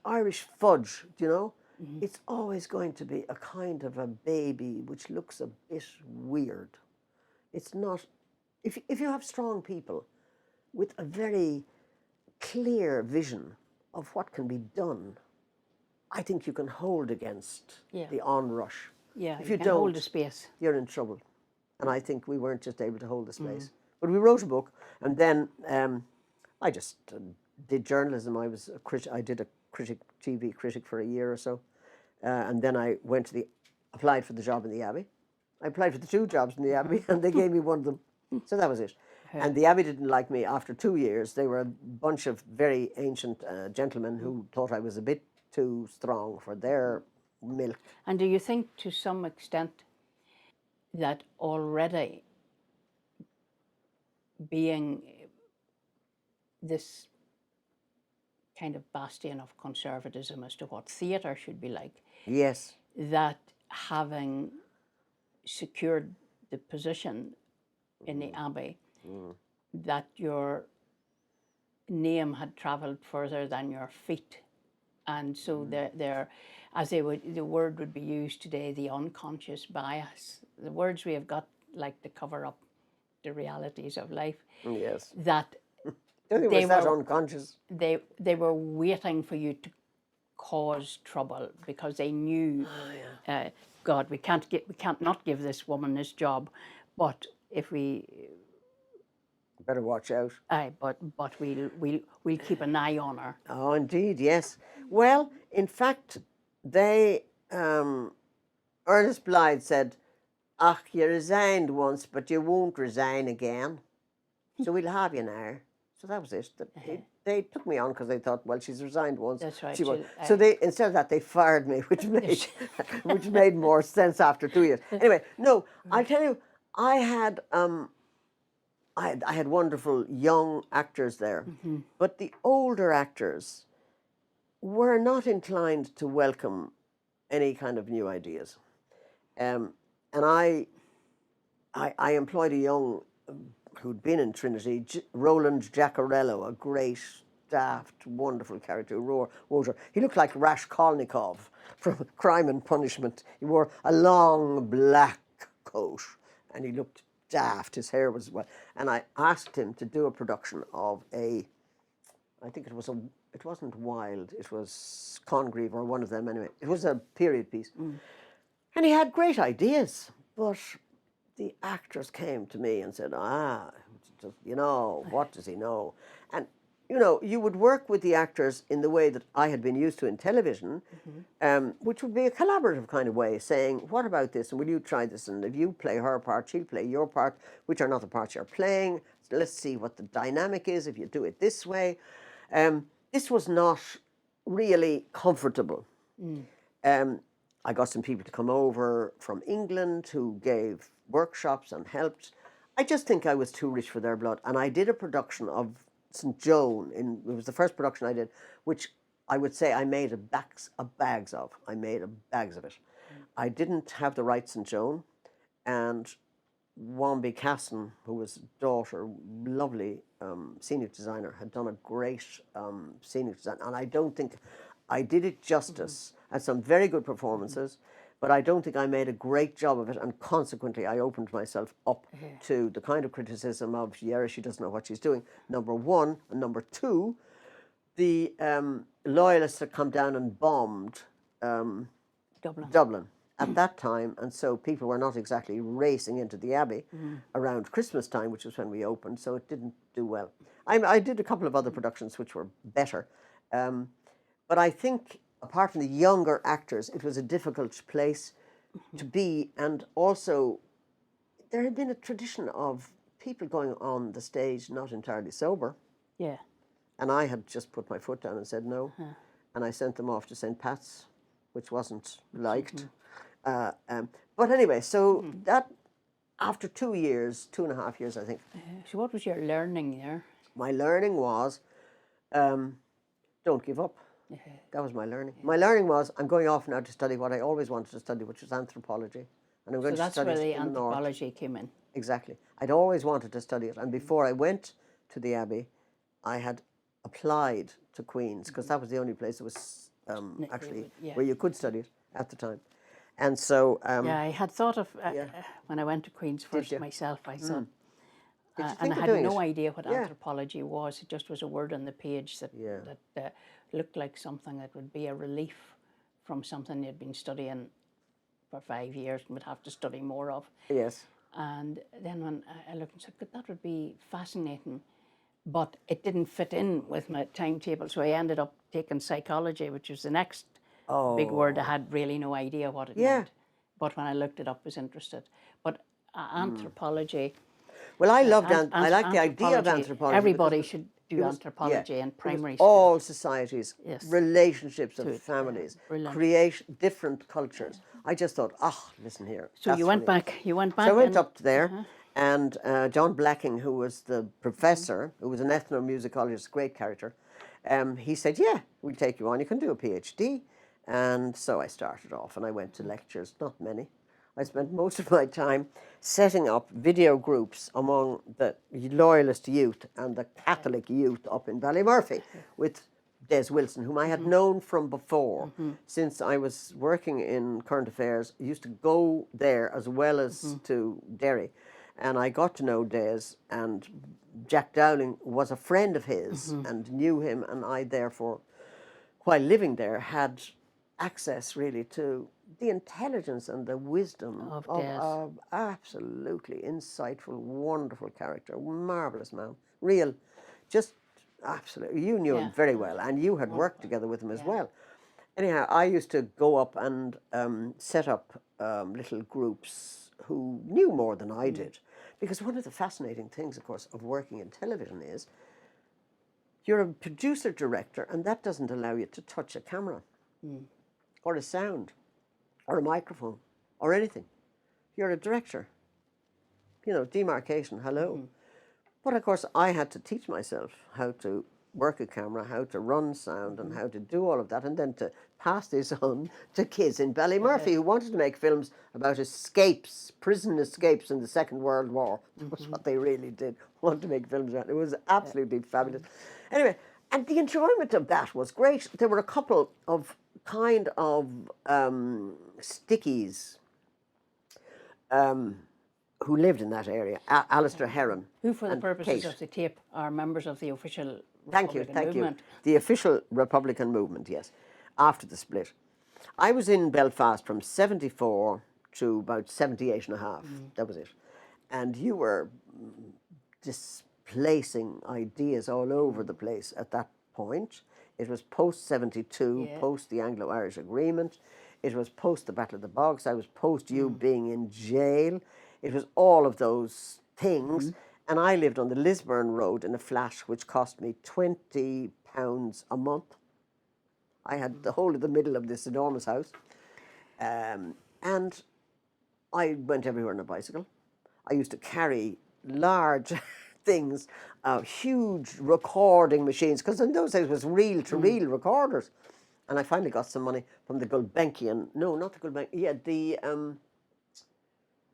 Irish fudge, you know, it's always going to be a kind of a baby which looks a bit weird. It's not, if you have strong people with a very clear vision of what can be done, I think you can hold against the onrush. Yeah, if you can don't hold the space, you're in trouble. And I think we weren't just able to hold the space. But we wrote a book, and then I just did journalism. I did a TV critic for a year or so, and then I applied for the job in the Abbey. I applied for the 2 jobs in the Abbey, and they gave me one of them. So that was it. And the Abbey didn't like me after 2 years. They were a bunch of very ancient gentlemen who thought I was a bit too strong for their milk. And do you think to some extent that already being this kind of bastion of conservatism as to what theatre should be like, Yes. that having secured the position in the Abbey, that your name had travelled further than your feet, and so there, as the word would be used today, the unconscious bias, the words we have got like to cover up the realities of life. Yes. That They were unconscious. They were waiting for you to cause trouble because they knew, God, we can't not give this woman this job, but if we better watch out. Aye, but we'll keep an eye on her. Oh, indeed, yes. Well, in fact, they Ernest Blythe said, "Ach, you resigned once, but you won't resign again. So we'll have you now." So that was it. They took me on because they thought, well, she's resigned once. That's right. So they, instead of that, they fired me, which made more sense after 2 years. Anyway, no, I'll tell you, I had wonderful young actors there, but the older actors were not inclined to welcome any kind of new ideas. And I I employed a young, who'd been in Trinity, Roland Giacarello, a great, daft, wonderful character, Roger. He looked like Raskolnikov from Crime and Punishment. He wore a long black coat and he looked daft. His hair was well. And I asked him to do a production of I think it wasn't Wild, it was Congreve or one of them anyway. It was a period piece. And he had great ideas, but the actors came to me and said, what does he know? And, you would work with the actors in the way that I had been used to in television, which would be a collaborative kind of way, saying, what about this? And will you try this? And if you play her part, she'll play your part. Which are not the parts you're playing? So let's see what the dynamic is if you do it this way. This was not really comfortable. I got some people to come over from England who gave workshops and helped. I just think I was too rich for their blood. And I did a production of St. Joan. It was the first production I did, which I would say I made bags of. I made bags of it. I didn't have the right St. Joan. And Wambi Casson, who was daughter, lovely scenic designer, had done a great scenic design. And I don't think I did it justice. Had some very good performances, but I don't think I made a great job of it, and consequently I opened myself up to the kind of criticism of, she doesn't know what she's doing, number one, and number two, the loyalists had come down and bombed Dublin at that time, and so people were not exactly racing into the Abbey around Christmas time, which was when we opened, so it didn't do well. I did a couple of other productions which were better, but I think apart from the younger actors, it was a difficult place to be, and also there had been a tradition of people going on the stage not entirely sober. Yeah. And I had just put my foot down and said no, and I sent them off to St. Pat's, which wasn't liked. But anyway, so that after 2 years, 2.5 years, I think. So what was your learning there? My learning was, don't give up. That was my learning. My learning was, I'm going off now to study what I always wanted to study, which was anthropology. And I'm going to study it in the north. So that's where the anthropology came in. Exactly. I'd always wanted to study it. And before I went to the Abbey, I had applied to Queen's, because that was the only place that was actually where you could study it at the time. And so... I had thought of, when I went to Queen's first myself, I thought... and I had no idea what anthropology was. It just was a word on the page that looked like something that would be a relief from something you'd been studying for 5 years and would have to study more of. Yes. And then when I looked and said, that would be fascinating, but it didn't fit in with my timetable. So I ended up taking psychology, which was the next big word. I had really no idea what it meant. But when I looked it up, I was interested. But anthropology... Well, I loved I like the idea of anthropology. Everybody should do anthropology in primary school. All societies, relationships of families, creation, different cultures. I just thought, listen here. So you went back. So I went up there, and John Blacking, who was the professor, who was an ethnomusicologist, great character, he said, we'll take you on. You can do a PhD. And so I started off, and I went to lectures, not many. I spent most of my time setting up video groups among the Loyalist youth and the Catholic youth up in Ballymurphy with Des Wilson, whom I had known from before. Since I was working in current affairs, I used to go there as well as to Derry. And I got to know Des, and Jack Dowling was a friend of his and knew him, and I therefore, while living there, had access really to the intelligence and the wisdom of absolutely insightful, wonderful character, marvellous man, real, just absolutely. You knew him very well, and you had worked together with him as well. Anyhow, I used to go up and set up little groups who knew more than I did, because one of the fascinating things, of course, of working in television is you're a producer-director, and that doesn't allow you to touch a camera or a sound or a microphone or anything. You're a director. Demarcation, hello. But of course I had to teach myself how to work a camera, how to run sound, and how to do all of that, and then to pass this on to kids in Ballymurphy who wanted to make films about escapes, prison escapes in the Second World War. That was what they really did, want to make films about. It was absolutely fabulous. Anyway, and the enjoyment of that was great. There were a couple of kind of stickies who lived in that area, Alistair Heron. Who, for the and purposes Kate. of the tape, are members of the official Thank you, Republican thank movement. you. The official Republican movement, yes, after the split. I was in Belfast from 74 to about 78 and a half. That was it. And you were displacing ideas all over the place at that point. It was post 72, post the Anglo-Irish Agreement. It was post the Battle of the Bogs. I was post you being in jail. It was all of those things. And I lived on the Lisburn Road in a flat which cost me £20 a month. I had the whole of the middle of this enormous house. And I went everywhere on a bicycle. I used to carry large things, huge recording machines, because in those days it was reel-to-reel recorders. And I finally got some money from the Gulbenkian, no, not the Gulbenkian,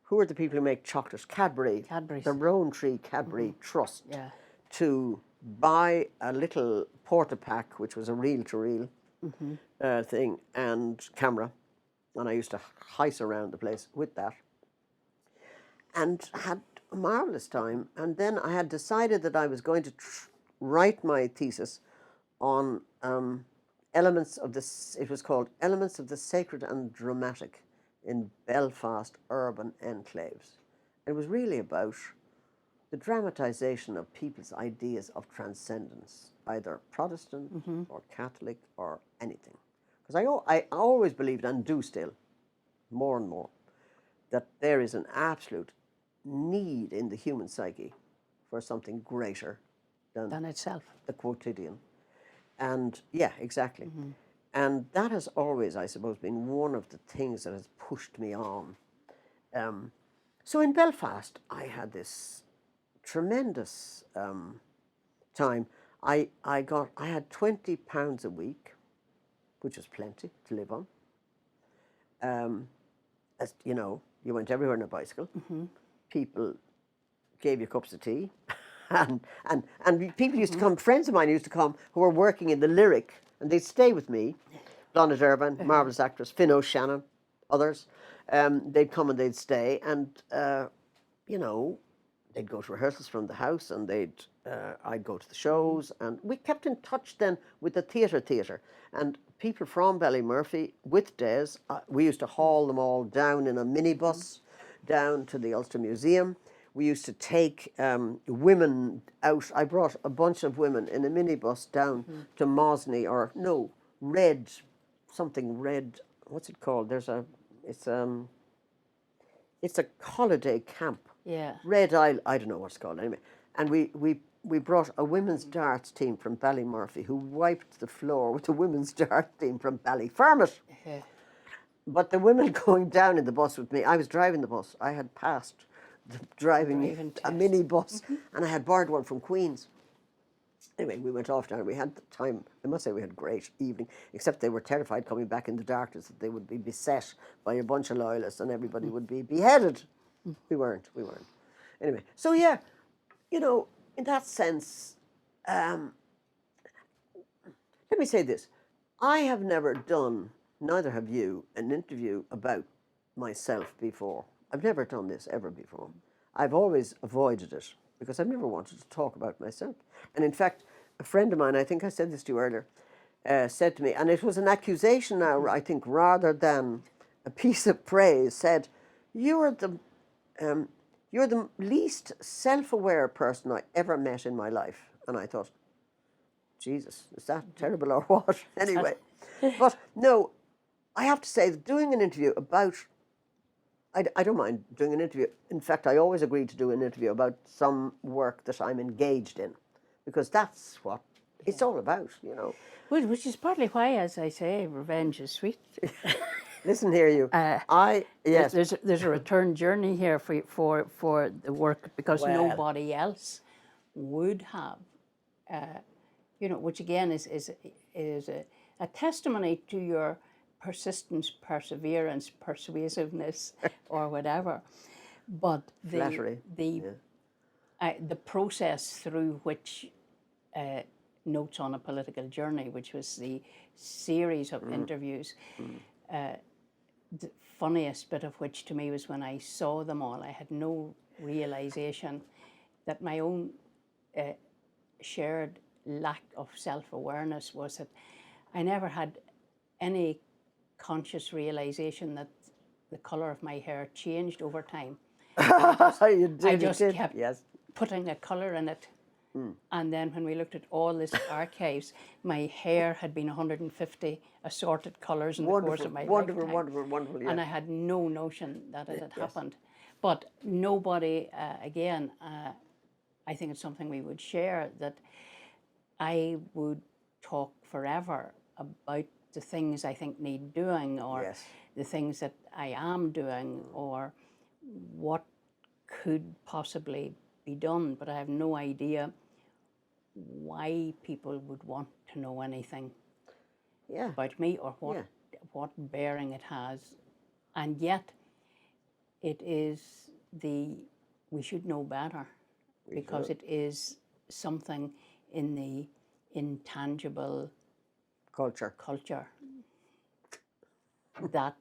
who are the people who make chocolate? Cadbury. Cadbury's. The Rowntree Cadbury Trust. To buy a little porta-pack, which was a reel-to-reel thing, and camera. And I used to heist around the place with that. And had a marvellous time. And then I had decided that I was going to write my thesis on elements of this, it was called Elements of the Sacred and Dramatic in Belfast Urban Enclaves. It was really about the dramatization of people's ideas of transcendence, either Protestant or Catholic or anything. Because I always believed, and do still, more and more, that there is an absolute need in the human psyche for something greater than itself. The quotidian. And yeah, exactly. And that has always, I suppose, been one of the things that has pushed me on. So in Belfast, I had this tremendous time. I had £20 a week, which was plenty to live on. As you know, you went everywhere on a bicycle. People gave you cups of tea. And people used to come, friends of mine used to come who were working in the Lyric, and they'd stay with me. Blonde Irvine, marvellous actress, Finn O'Shannon, others. They'd come and they'd stay, and you know, they'd go to rehearsals from the house, and I'd go to the shows, and we kept in touch then with the theatre. And people from Ballymurphy with Des, we used to haul them all down in a minibus down to the Ulster Museum. We used to take women out. I brought a bunch of women in a minibus down to Mosney, or no, Red, what's it called? It's a holiday camp. Yeah. Red Isle, I don't know what it's called anyway. And we brought a women's darts team from Ballymurphy who wiped the floor with a women's darts team from Ballyfermot. But the women going down in the bus with me, I was driving the bus. I had passed driving a minibus, and I had borrowed one from Queen's. Anyway, we went off down. We had the time, I must say we had a great evening, except they were terrified coming back in the darkness that they would be beset by a bunch of loyalists and everybody would be beheaded. We weren't. Anyway, so yeah, you know, in that sense, let me say this. I have never done, neither have you, an interview about myself before. I've never done this ever before. I've always avoided it because I've never wanted to talk about myself. And in fact, a friend of mine, I think I said this to you earlier, said to me, and it was an accusation now, I think, rather than a piece of praise, said, you're the least self-aware person I ever met in my life. And I thought, Jesus, is that terrible or what? Anyway, but no, I have to say that doing an interview about, I don't mind doing an interview. In fact, I always agree to do an interview about some work that I'm engaged in, because that's what it's all about, you know. Well, which is partly why, as I say, revenge is sweet. Listen here, you. Yes. There's a return journey here for the work, because nobody else would have, you know, which again is a testimony to your persistence, perseverance, persuasiveness, or whatever. But Flattery. the process through which Notes on a Political Journey, which was the series of interviews, the funniest bit of which to me was when I saw them all. I had no realization that my own shared lack of self-awareness was that I never had any conscious realization that the colour of my hair changed over time. I just kept putting a colour in it. And then when we looked at all this archives, my hair had been 150 assorted colours in the course of my lifetime. Wonderful, yeah. And I had no notion that it had happened. But nobody, again, I think it's something we would share, that I would talk forever about the things I think need doing, or the things that I am doing, or what could possibly be done, but I have no idea why people would want to know anything about me, or what bearing it has. And yet it is we should know better, because it is something in the intangible culture that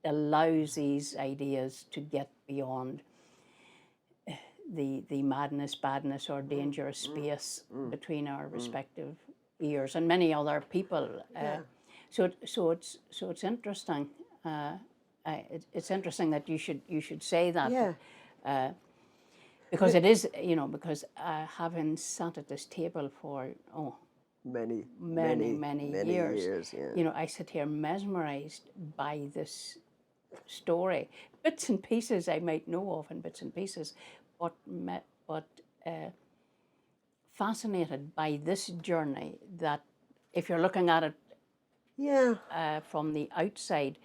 allows these ideas to get beyond the madness, badness, or dangerous space between our respective ears and many other people. So it's interesting. It's interesting that you should say that. Because it is, you know, because having sat at this table for many years, you know, I sit here mesmerized by this story. Bits and pieces I might know of, and bits and pieces, but fascinated by this journey that, if you're looking at it from the outside,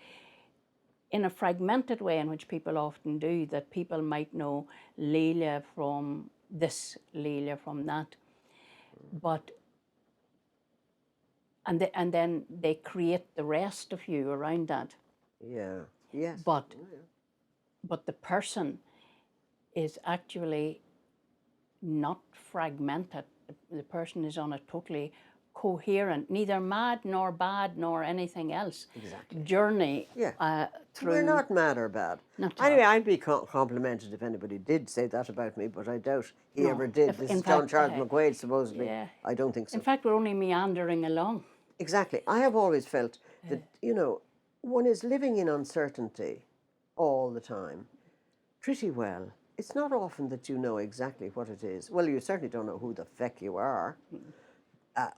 in a fragmented way, in which people often do, that people might know Lelia from this, Lelia from that, but and then they create the rest of you around that. But the person is actually not fragmented. The person is on a totally coherent, neither mad nor bad nor anything else, journey through. We're not mad or bad. Anyway, I'd be complimented if anybody did say that about me, but I doubt he ever did. This is John Charles McQuaid, supposedly. I don't think so. In fact, we're only meandering along. Exactly. I have always felt that, you know, one is living in uncertainty all the time, pretty well. It's not often that you know exactly what it is. Well, you certainly don't know who the feck you are,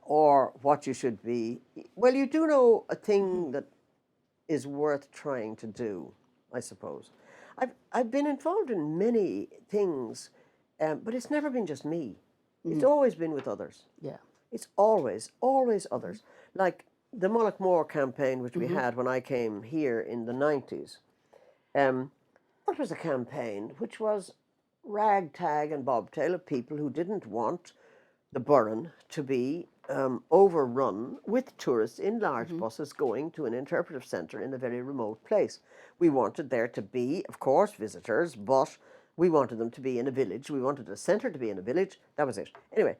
or what you should be. Well, you do know a thing that is worth trying to do, I suppose. I've been involved in many things, but it's never been just me. It's always been with others. It's always others. Like the Mullaghmore campaign, which we had when I came here in the 90s. That was a campaign which was ragtag and bobtail of people who didn't want the BYRNE to be overrun with tourists in large buses going to an interpretive centre in a very remote place. We wanted there to be, of course, visitors, but we wanted them to be in a village. We wanted the centre to be in a village. That was it. Anyway,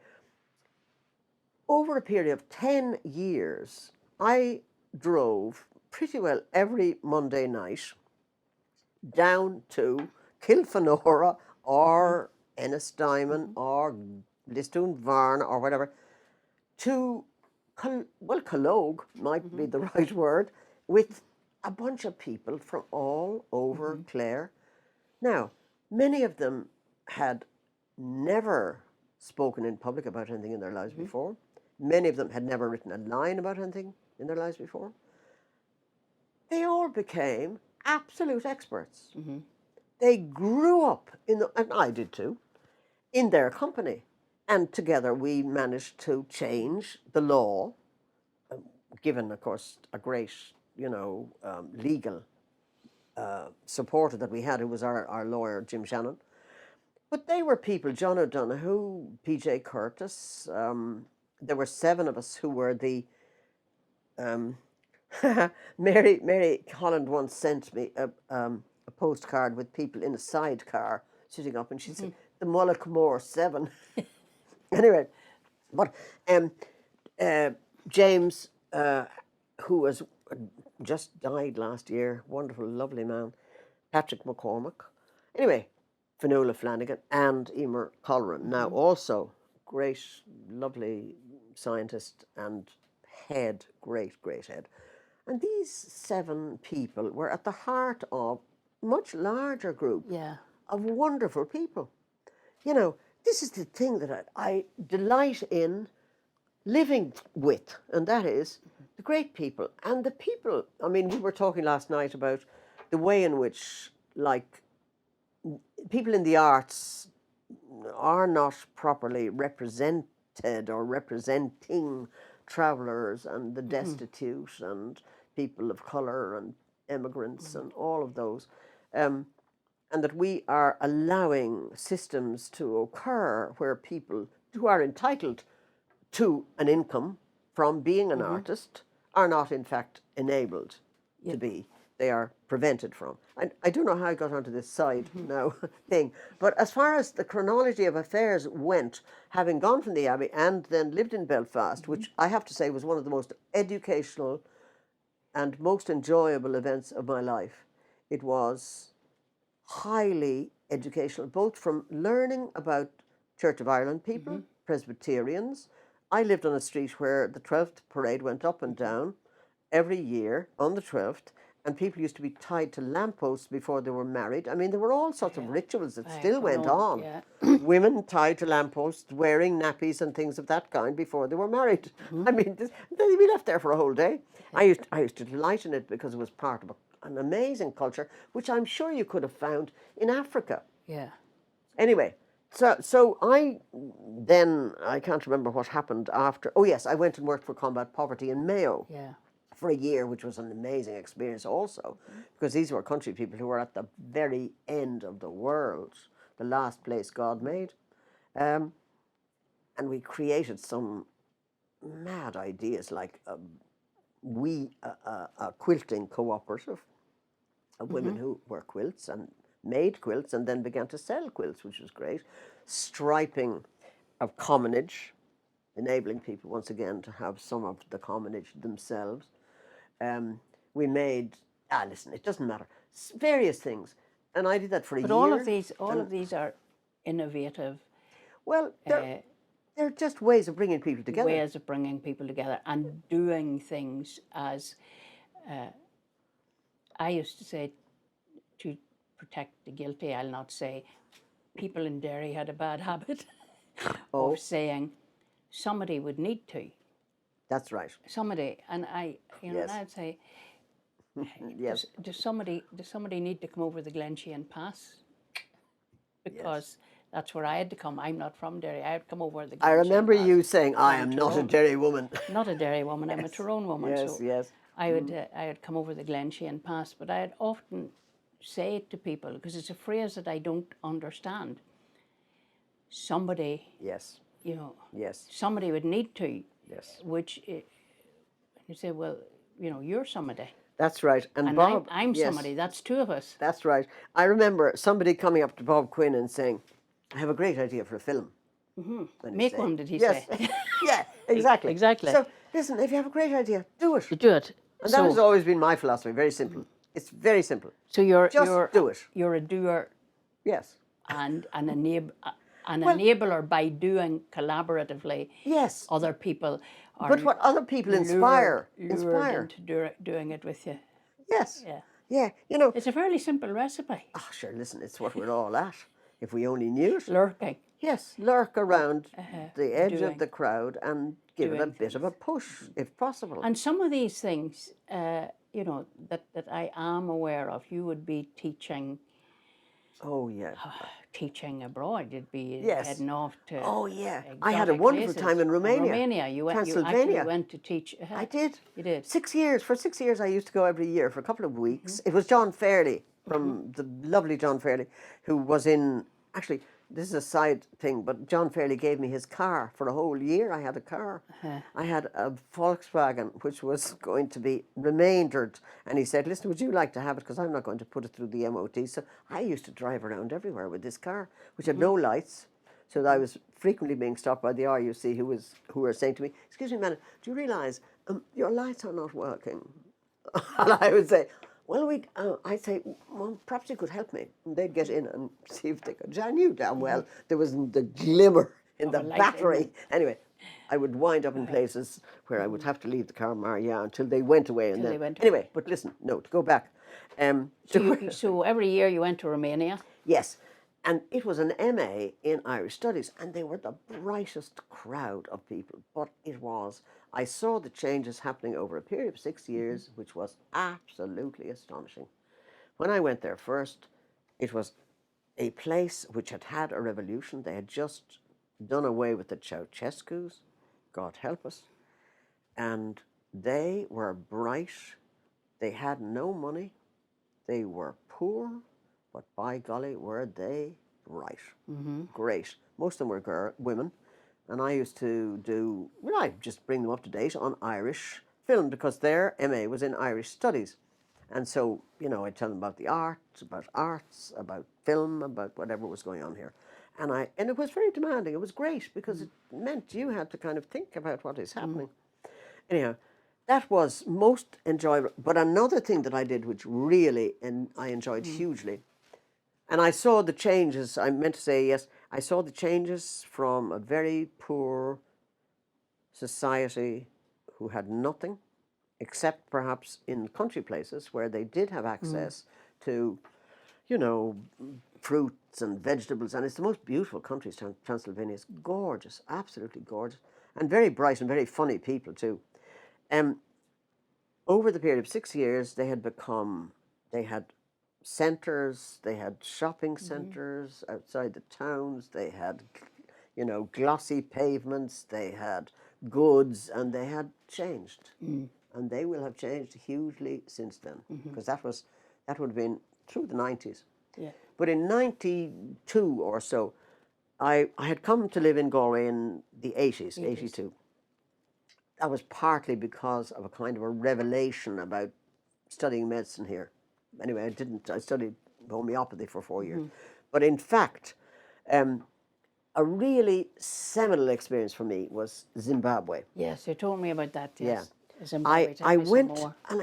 over a period of 10 years, I drove pretty well every Monday night down to Kilfenora or Ennisdiamond or BYRNE or whatever, to, Collogue might be the right word, with a bunch of people from all over Clare. Now, many of them had never spoken in public about anything in their lives before. Many of them had never written a line about anything in their lives before. They all became absolute experts. They grew up in the, and I did too, in their company. And together we managed to change the law, given, of course, a great, you know, legal supporter that we had, who was our lawyer, Jim Shannon. But they were people, John O'Donoghue, P.J. Curtis. There were 7 of us who were the... Mary Holland once sent me a postcard with people in a sidecar sitting up, and she said, the Mullaghmore 7. Anyway, but James, who was just died last year, wonderful, lovely man, Patrick McCormick. Anyway, Fionnuala Flanagan and Emer Colleran, now also great, lovely scientist and head, great head. And these 7 people were at the heart of a much larger group of wonderful people. You know, this is the thing that I delight in living with, and that is the great people. And the people, I mean, we were talking last night about the way in which, like, people in the arts are not properly represented or representing travellers and the destitute and people of colour and immigrants and all of those. And that we are allowing systems to occur where people who are entitled to an income from being an artist are not in fact enabled to be. They are prevented from. I don't know how I got onto this side now thing, but as far as the chronology of affairs went, having gone from the Abbey and then lived in Belfast, which I have to say was one of the most educational and most enjoyable events of my life. It was highly educational, both from learning about Church of Ireland people, Presbyterians. I lived on a street where the 12th parade went up and down every year on the 12th, and people used to be tied to lampposts before they were married. I mean, there were all sorts of rituals that still went on. Women tied to lampposts, wearing nappies and things of that kind before they were married. I mean, they'd be left there for a whole day. I used to delight in it because it was part of an amazing culture, which I'm sure you could have found in Africa. Yeah. Anyway, so I can't remember what happened after. Oh yes, I went and worked for Combat Poverty in Mayo. Yeah. For a year, which was an amazing experience also, because these were country people who were at the very end of the world, the last place God made. And we created some mad ideas, like a quilting cooperative of women who were quilts and made quilts and then began to sell quilts, which was great. Striping of commonage, enabling people once again to have some of the commonage themselves. We made, listen, it doesn't matter, various things. And I did that for a year. But all of these are innovative. Well, they're just ways of bringing people together. Ways of bringing people together and doing things as, I used to say, to protect the guilty, I'll not say, people in Derry had a bad habit of saying somebody would need to. That's right. Somebody, and and I'd say, does somebody need to come over the Glensheen Pass? Because that's where I had to come. I'm not from Derry. I had to come over the Glensheen I remember Pass. you saying, I am not a Derry woman. Not a Derry woman, I'm a Tyrone woman. Yes, so yes. I would come over the Glensheen Pass, but I'd often say it to people, because it's a phrase that I don't understand. Somebody, Yes. you know, Yes. somebody would need to. Yes. Which, you say, well, you know, you're somebody. That's right. And And Bob, I'm yes, somebody. That's 2 of us. That's right. I remember somebody coming up to Bob Quinn and saying, I have a great idea for a film. And he'd Make say, one, did he yes. say? Yeah, exactly. Exactly. So, listen, if you have a great idea, do it. Do it. And that has always been my philosophy, very simple. It's very simple. So you're do it. You're a doer Yes. and an enabler by doing collaboratively. Yes. Other people are But what other people inspire. lured into doing it with you. Yes. Yeah. Yeah. You know, It's a fairly simple recipe. oh, sure, listen, it's what we're all at. If we only knew it. Lurking. Yes, lurk around the edge doing- of the crowd and give it a doing bit of a push, if possible. And some of these things, you know, that I am aware of, you would be teaching Oh, yeah. teaching abroad. You'd be Yes. heading off to. Oh, yeah. I had a exotic wonderful places. time in Romania. Romania, you actually Transylvania. went to teach. I did. You did. 6 years. For 6 years, I used to go every year for a couple of weeks. It was John Fairley, from the lovely John Fairley, who was in, actually, this is a side thing, but John Fairley gave me his car for a whole year. I had a car. I had a Volkswagen, which was going to be remaindered. And he said, listen, would you like to have it? Because I'm not going to put it through the MOT. So I used to drive around everywhere with this car, which had no lights. So that I was frequently being stopped by the RUC who were saying to me, excuse me, madam, do you realise your lights are not working? And I would say, well, I'd say, well, perhaps you could help me. And they'd get in and see if they could. I knew damn well there wasn't the glimmer in the battery. Anyway, I would wind up in places where I would have to leave the car, until they went away. And then, anyway, but listen, no, to go back. So every year you went to Romania? Yes. And it was an MA in Irish Studies, and they were the brightest crowd of people. But I saw the changes happening over a period of 6 years, which was absolutely astonishing. When I went there first, it was a place which had had a revolution. They had just done away with the Ceausescus, God help us. And they were bright. They had no money. They were poor. But by golly, were they bright. Great. Most of them were women. And I used to I'd just bring them up to date on Irish film because their MA was in Irish Studies. And so, I'd tell them about the arts, about film, about whatever was going on here. And it was very demanding. It was great because it meant you had to kind of think about what is happening. Anyhow, that was most enjoyable. But another thing that I did, which really I enjoyed hugely, and I saw the changes, I meant to say, yes, I saw the changes from a very poor society who had nothing, except perhaps in country places where they did have access to, fruits and vegetables. And it's the most beautiful country, Transylvania. It's gorgeous, absolutely gorgeous, and very bright and very funny people too. Over the period of 6 years, they had centres, they had shopping centres outside the towns, they had, glossy pavements, they had goods, and they had changed. And they will have changed hugely since then, because that would have been through the 90s. Yeah. But in 92 or so, I had come to live in Galway in the 80s, 82. That was partly because of a kind of a revelation about studying medicine here. Anyway, I studied homeopathy for 4 years. But in fact, a really seminal experience for me was Zimbabwe. Yes, you told me about that, yes. Yeah. Zimbabwe, I went, and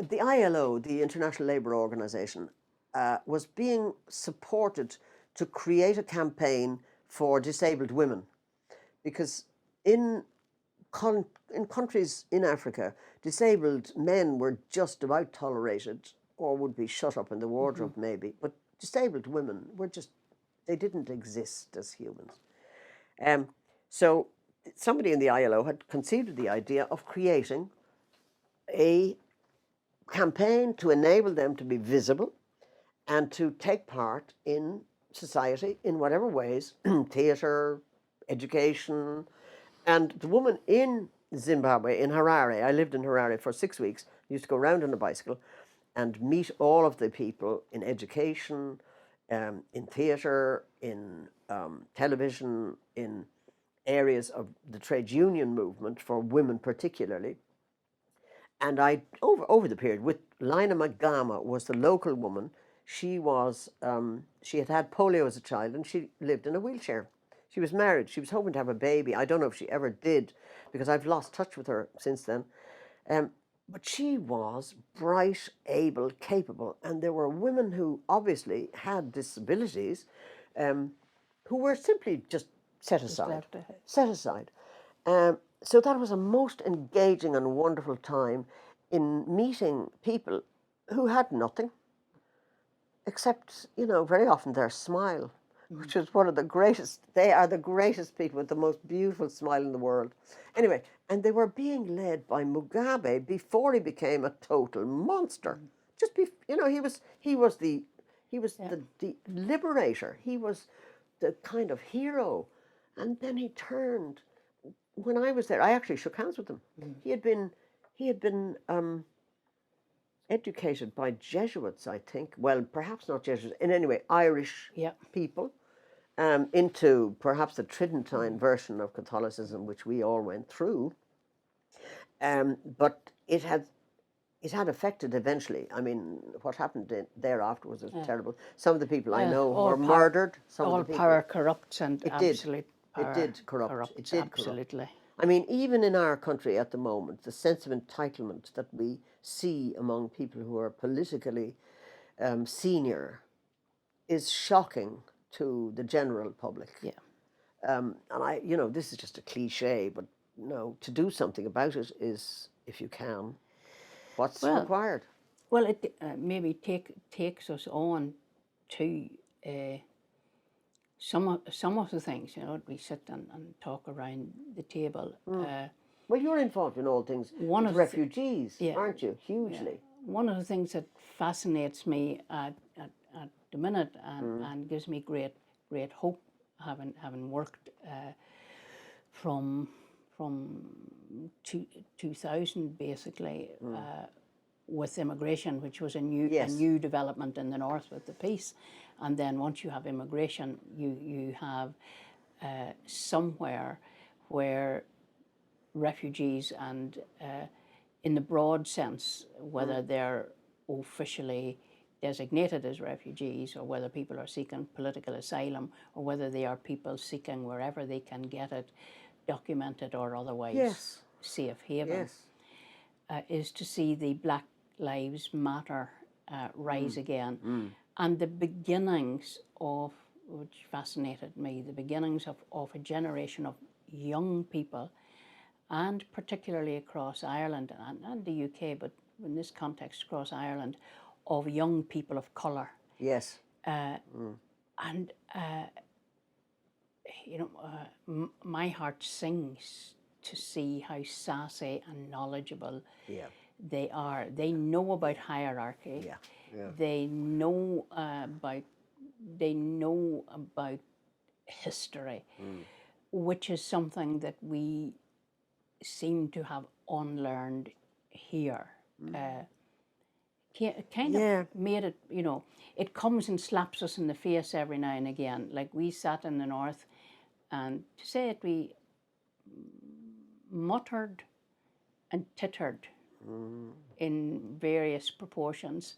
the ILO, the International Labour Organization, was being supported to create a campaign for disabled women. Because in countries in Africa, disabled men were just about tolerated or would be shut up in the wardrobe maybe, but disabled women they didn't exist as humans. So somebody in the ILO had conceived the idea of creating a campaign to enable them to be visible and to take part in society in whatever ways, theatre, education. And the woman in Zimbabwe, in Harare, I lived in Harare for 6 weeks, used to go around on a bicycle and meet all of the people in education, in theatre, in television, in areas of the trade union movement for women particularly. And over the period, with Lina Magama was the local woman. She had had polio as a child and she lived in a wheelchair. She was married. She was hoping to have a baby. I don't know if she ever did because I've lost touch with her since then. But she was bright, able, capable. And there were women who obviously had disabilities who were simply just set aside. So that was a most engaging and wonderful time in meeting people who had nothing except, very often their smile, which is one of the greatest. They are the greatest people with the most beautiful smile in the world. Anyway, and they were being led by Mugabe before he became a total monster. He was the liberator. He was the kind of hero, and then he turned. When I was there, I actually shook hands with him. He had been educated by Jesuits, I think. Well, perhaps not Jesuits. In any way, Irish Yeah. people into perhaps the Tridentine version of Catholicism, which we all went through. But it had affected eventually. I mean, what happened thereafter was terrible. Some of the people I know all were power- murdered. Some All of the people, power corrupts, and it did. absolute power It did corrupt. corrupts, It did absolutely. corrupt. I mean, even in our country at the moment, the sense of entitlement that we see among people who are politically senior is shocking to the general public. Yeah. And this is just a cliche, but to do something about it is, if you can, what's required. Well, it maybe takes us on to some of the things, we sit and talk around the table. Well, you're involved in all things One with of the- refugees, aren't you? Hugely. One of the things that fascinates me at the minute and gives me great hope, having worked from 2000 basically with immigration, which was a new development in the north with the peace, and then once you have immigration, you have somewhere where refugees and in the broad sense, whether they're officially designated as refugees or whether people are seeking political asylum or whether they are people seeking wherever they can get it, documented or otherwise safe haven, is to see the Black Lives Matter rise again. And the beginnings of, which fascinated me, the beginnings of a generation of young people, and particularly across Ireland and the UK, but in this context across Ireland, of young people of colour. Yes. And, my heart sings to see how sassy and knowledgeable they are. They know about hierarchy. They know about history, which is something that we seem to have unlearned here. Kind of made it, it comes and slaps us in the face every now and again. Like we sat in the north, and to say it, we muttered and tittered in various proportions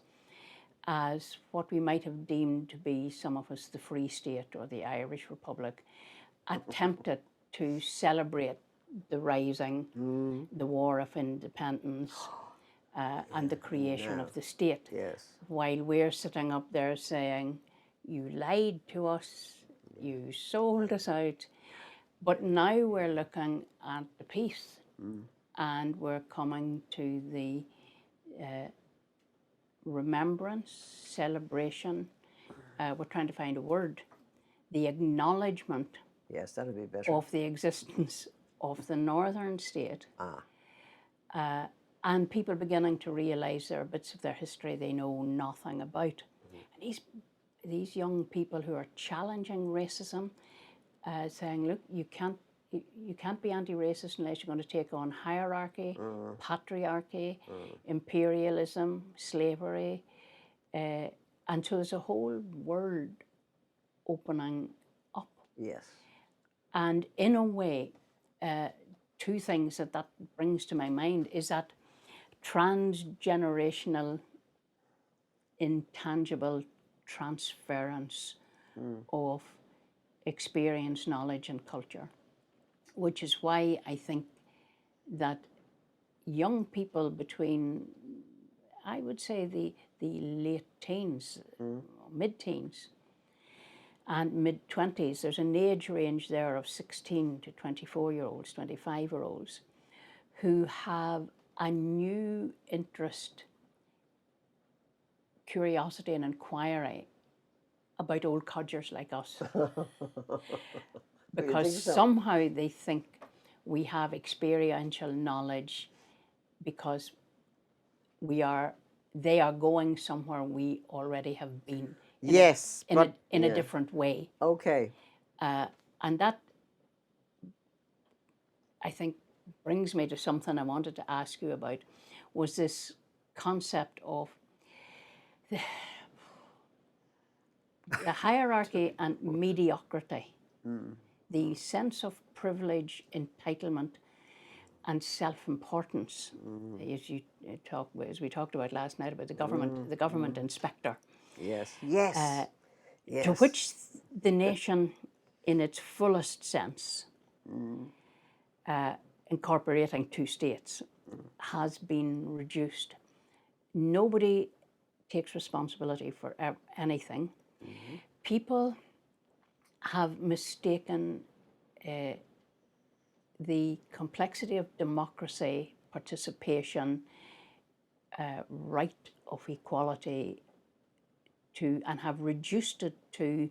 as what we might have deemed to be, some of us, the Free State or the Irish Republic, attempted to celebrate the rising, the War of Independence, and the creation of the state. While we're sitting up there saying, you lied to us, you sold us out. But now we're looking at the peace and we're coming to the remembrance, celebration, we're trying to find a word, the acknowledgement that'd be better. of the existence of the northern state. And people beginning to realise there are bits of their history they know nothing about. And these young people who are challenging racism, saying, look, you can't be anti-racist unless you're going to take on hierarchy, patriarchy, imperialism, slavery. And so there's a whole world opening up. And in a way, two things that brings to my mind is that transgenerational, intangible transference of experience, knowledge and culture, which is why I think that young people between, I would say, the late teens, mid-teens, and mid-20s, there's an age range there of 16 to 24-year-olds, 25-year-olds, who have a new interest, curiosity and inquiry about old codgers like us. Because somehow they think we have experiential knowledge because they are going somewhere we already have been. In a different way. And that, I think, brings me to something I wanted to ask you about, was this concept of the hierarchy and mediocrity, the sense of privilege, entitlement, and self-importance, as we talked about last night about the government inspector, Yes. Yes. Yes. to which the nation, in its fullest sense, incorporating 2 states, has been reduced. Nobody takes responsibility for anything. People have mistaken the complexity of democracy, participation, right of equality and have reduced it to,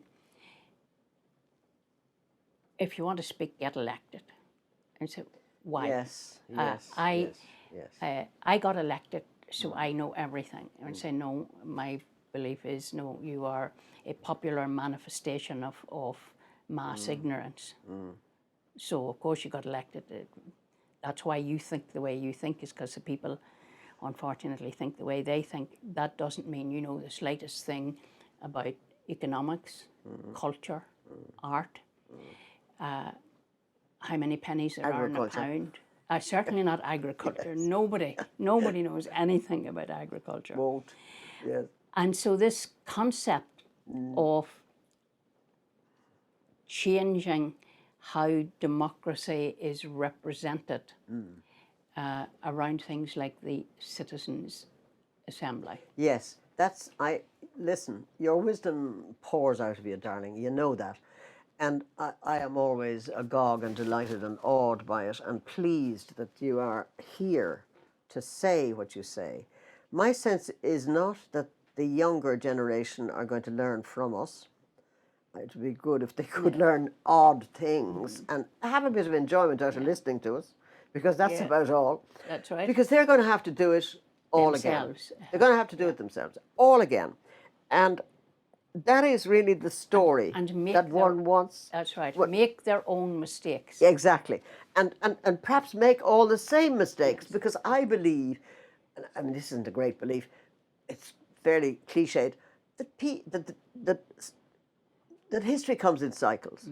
if you want to speak, get elected. And so, why? Yes. I got elected, so I know everything. And say, no, my belief is, no, you are a popular manifestation of mass ignorance. So, of course, you got elected. That's why you think the way you think, is because the people, unfortunately, think the way they think. That doesn't mean you know the slightest thing about economics, culture, art, how many pennies there are in a pound. Certainly not agriculture. Nobody knows anything about agriculture. Won't. Yes. And so this concept of changing how democracy is represented around things like the Citizens' Assembly. Yes, listen, your wisdom pours out of you, darling, you know that. And I am always agog and delighted and awed by it and pleased that you are here to say what you say. My sense is not that the younger generation are going to learn from us. It would be good if they could learn odd things and have a bit of enjoyment out of listening to us, because that's about all. That's right. Because they're going to have to do it all Themselves. again. They're going to have to do it themselves, all again. And that is really the story that one wants. That's right. Make their own mistakes. Exactly. And perhaps make all the same mistakes, because I believe, I mean, this isn't a great belief, it's fairly cliched, that history comes in cycles.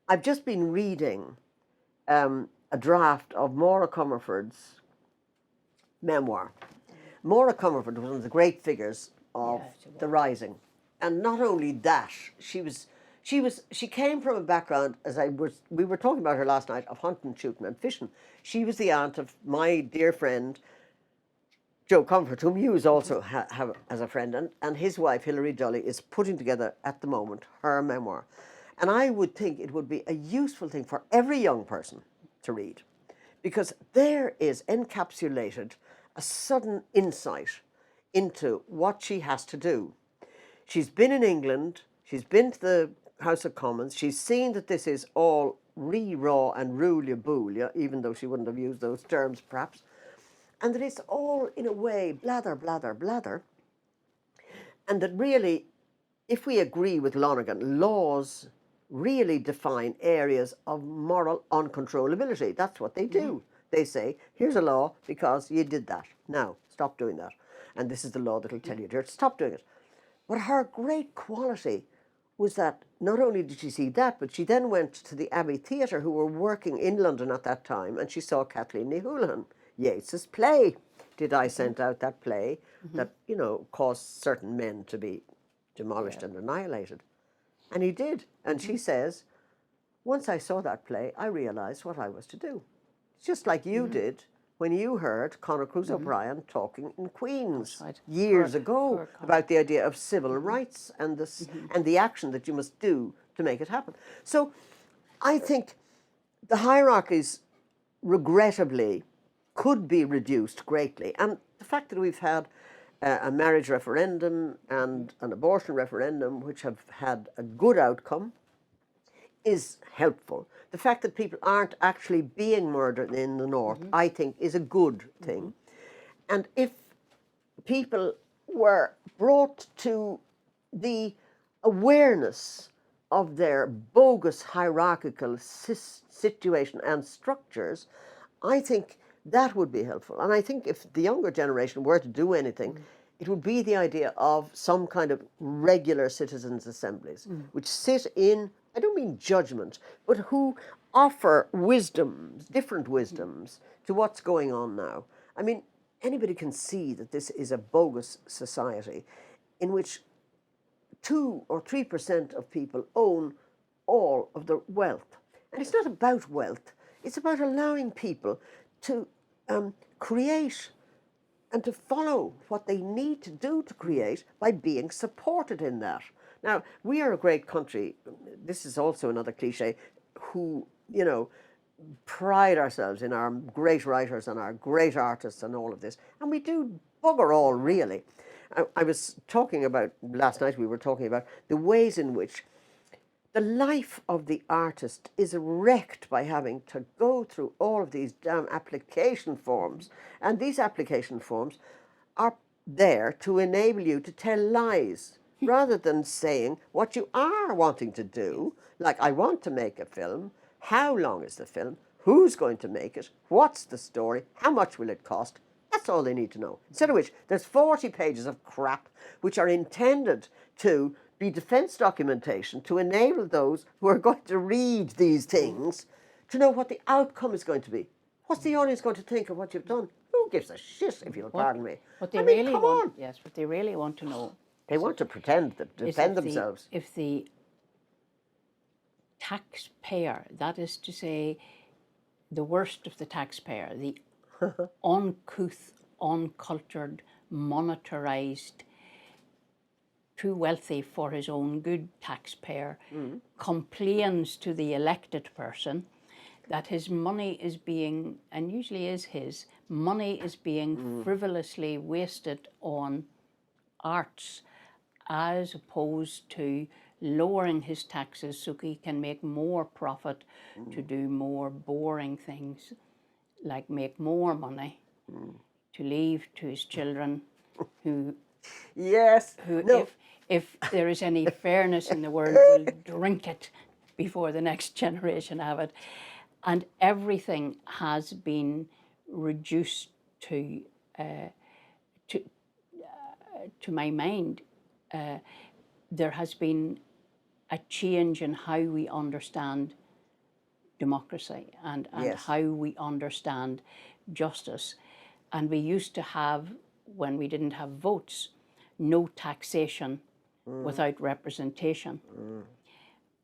I've just been reading a draft of Maura Comerford's memoir. Maura Comerford was one of the great figures of the Rising. And not only that, she came from a background, we were talking about her last night, of hunting, shooting and fishing. She was the aunt of my dear friend, Joe Comfort, whom you also have as a friend, and his wife, Hilary Dully, is putting together at the moment her memoir. And I would think it would be a useful thing for every young person to read, because there is encapsulated a sudden insight into what she has to do. She's been in England, she's been to the House of Commons, she's seen that this is all raw and roolia-boolia, even though she wouldn't have used those terms perhaps, and that it's all, in a way, blather, blather, blather, and that really, if we agree with Lonergan, laws really define areas of moral uncontrollability. That's what they do. They say, here's a law because you did that. Now, stop doing that. And this is the law that will tell you to stop doing it. But her great quality was that not only did she see that, but she then went to the Abbey Theatre, who were working in London at that time, and she saw Kathleen Ní Houlihan, Yeats's play. Did I send out that play that, you know, caused certain men to be demolished and annihilated? And he did. And she says, once I saw that play, I realised what I was to do. It's just like you did when you heard Conor Cruise O'Brien talking in Queen's years ago about the idea of civil rights and and the action that you must do to make it happen. So I think the hierarchies, regrettably, could be reduced greatly. And the fact that we've had a marriage referendum and an abortion referendum which have had a good outcome is helpful. The fact that people aren't actually being murdered in the north, I think, is a good thing. And if people were brought to the awareness of their bogus hierarchical situation and structures, I think That would be helpful. And I think if the younger generation were to do anything, it would be the idea of some kind of regular citizens' assemblies, which sit in, I don't mean judgment, but who offer wisdoms, different wisdoms, to what's going on now. I mean, anybody can see that this is a bogus society in which 2 or 3% of people own all of the wealth. And it's not about wealth, it's about allowing people to create and to follow what they need to do to create by being supported in that. Now, we are a great country, this is also another cliche, who, you know, pride ourselves in our great writers and our great artists and all of this. And we do bugger all, really. I was talking about, last night we were talking about the ways in which the life of the artist is wrecked by having to go through all of these damn application forms. And these application forms are there to enable you to tell lies rather than saying what you are wanting to do. Like, I want to make a film. How long is the film? Who's going to make it? What's the story? How much will it cost? That's all they need to know. Instead of which, there's 40 pages of crap which are intended to be defence documentation to enable those who are going to read these things to know what the outcome is going to be. What's the audience going to think of what you've done? Who gives a shit, if you'll pardon me? What they I mean, really come want, on. yes, what they really want to know. They want to pretend that defend themselves. If the taxpayer, that is to say, the worst of the taxpayer, the uncouth, uncultured, monetarized, too wealthy for his own good taxpayer, complains to the elected person that his money is being, and usually is his, money is being frivolously wasted on arts as opposed to lowering his taxes so he can make more profit to do more boring things, like make more money to leave to his children who, Yes. who No. if there is any fairness in the world, will drink it before the next generation have it. And everything has been reduced to my mind. There has been a change in how we understand democracy and Yes. how we understand justice. And we used to have, when we didn't have votes, no taxation without representation.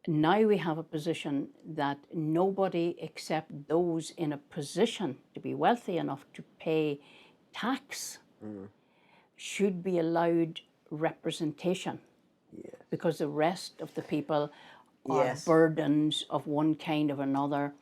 Now we have a position that nobody except those in a position to be wealthy enough to pay tax should be allowed representation, because the rest of the people are Yes. burdens of one kind or another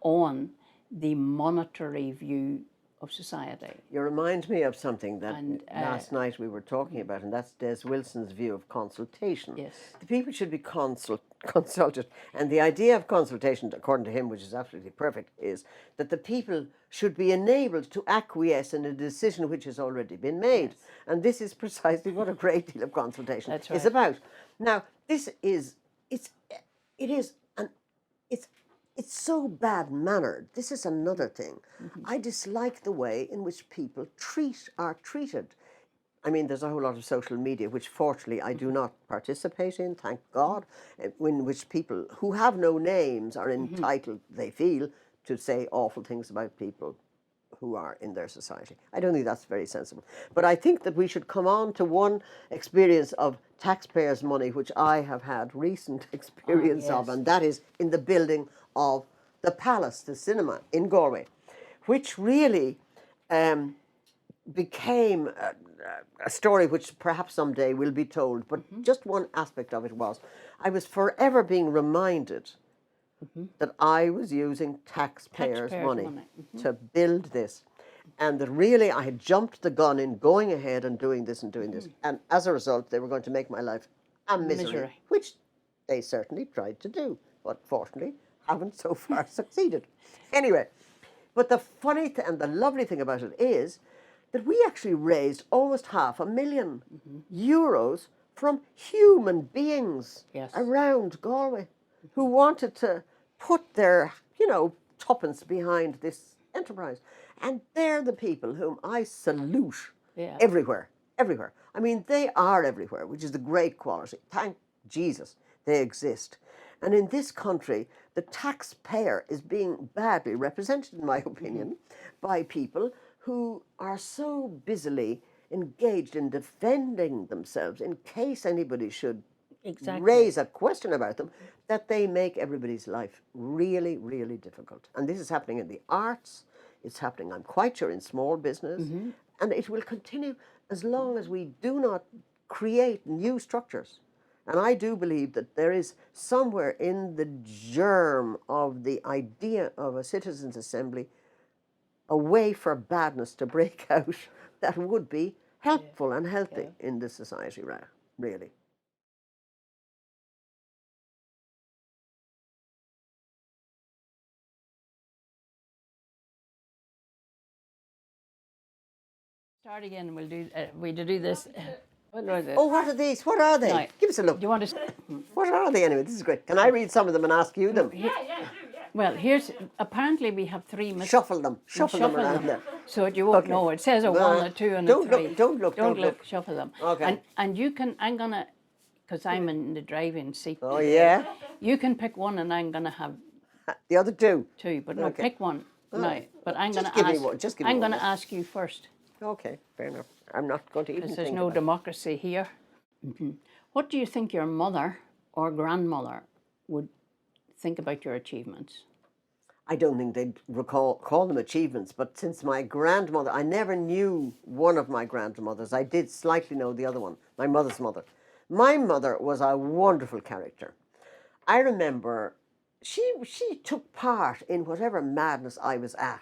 on the monetary view of society. You remind me of something that And, last night we were talking about, and that's Des Wilson's view of consultation. Yes. The people should be consulted. And the idea of consultation, according to him, which is absolutely perfect, is that the people should be enabled to acquiesce in a decision which has already been made. Yes. And this is precisely what a great deal of consultation That's is right. about. Now, this is, it's so bad-mannered. This is another thing. I dislike the way in which people are treated. I mean, there's a whole lot of social media, which fortunately I do not participate in, thank God, in which people who have no names are entitled, they feel, to say awful things about people who are in their society. I don't think that's very sensible. But I think that we should come on to one experience of taxpayers' money, which I have had recent experience of, yes. and that is in the building of the Palace, the cinema in Galway, which really became a story which perhaps someday will be told, but just one aspect of it was, I was forever being reminded that I was using taxpayers' money to build this, and that really I had jumped the gun in going ahead and doing this and doing this, and as a result they were going to make my life a misery, which they certainly tried to do, but fortunately haven't so far succeeded. Anyway, but the funny and the lovely thing about it is that we actually raised almost €500,000 euros from human beings around Galway who wanted to put their, tuppence behind this enterprise. And they're the people whom I salute Yeah. everywhere, everywhere. I mean, they are everywhere, which is the great quality. Thank Jesus they exist. And in this country, the taxpayer is being badly represented, in my opinion, by people who are so busily engaged in defending themselves in case anybody should raise a question about them, that they make everybody's life really, really difficult. And this is happening in the arts, it's happening, I'm quite sure, in small business, and it will continue as long as we do not create new structures. And I do believe that there is somewhere in the germ of the idea of a citizens' assembly a way for badness to break out that would be helpful and healthy in this society, really. Start again. We'll do this. What are they? Oh, what are these? What are they? No. Give us a look. Do you want to? What are they anyway? This is great. Can I read some of them and ask you them? Well, here's apparently we have three. Shuffle them around there. So you won't know. It says a one, a two, and a three. Don't look. Shuffle them. Okay. And you can. I'm gonna, because I'm in the driving seat. Oh yeah. You can pick one, and I'm gonna have The other two. two. But no, Okay. pick one. No, but I'm Just gonna give me ask. one, just give me I'm one. gonna ask you first, Okay, fair enough. I'm not going to even because there's think no about it. democracy here. What do you think your mother or grandmother would think about your achievements? I don't think they'd call them achievements, but since my grandmother, I never knew one of my grandmothers. I did slightly know the other one, my mother's mother. My mother was a wonderful character. I remember she took part in whatever madness I was at.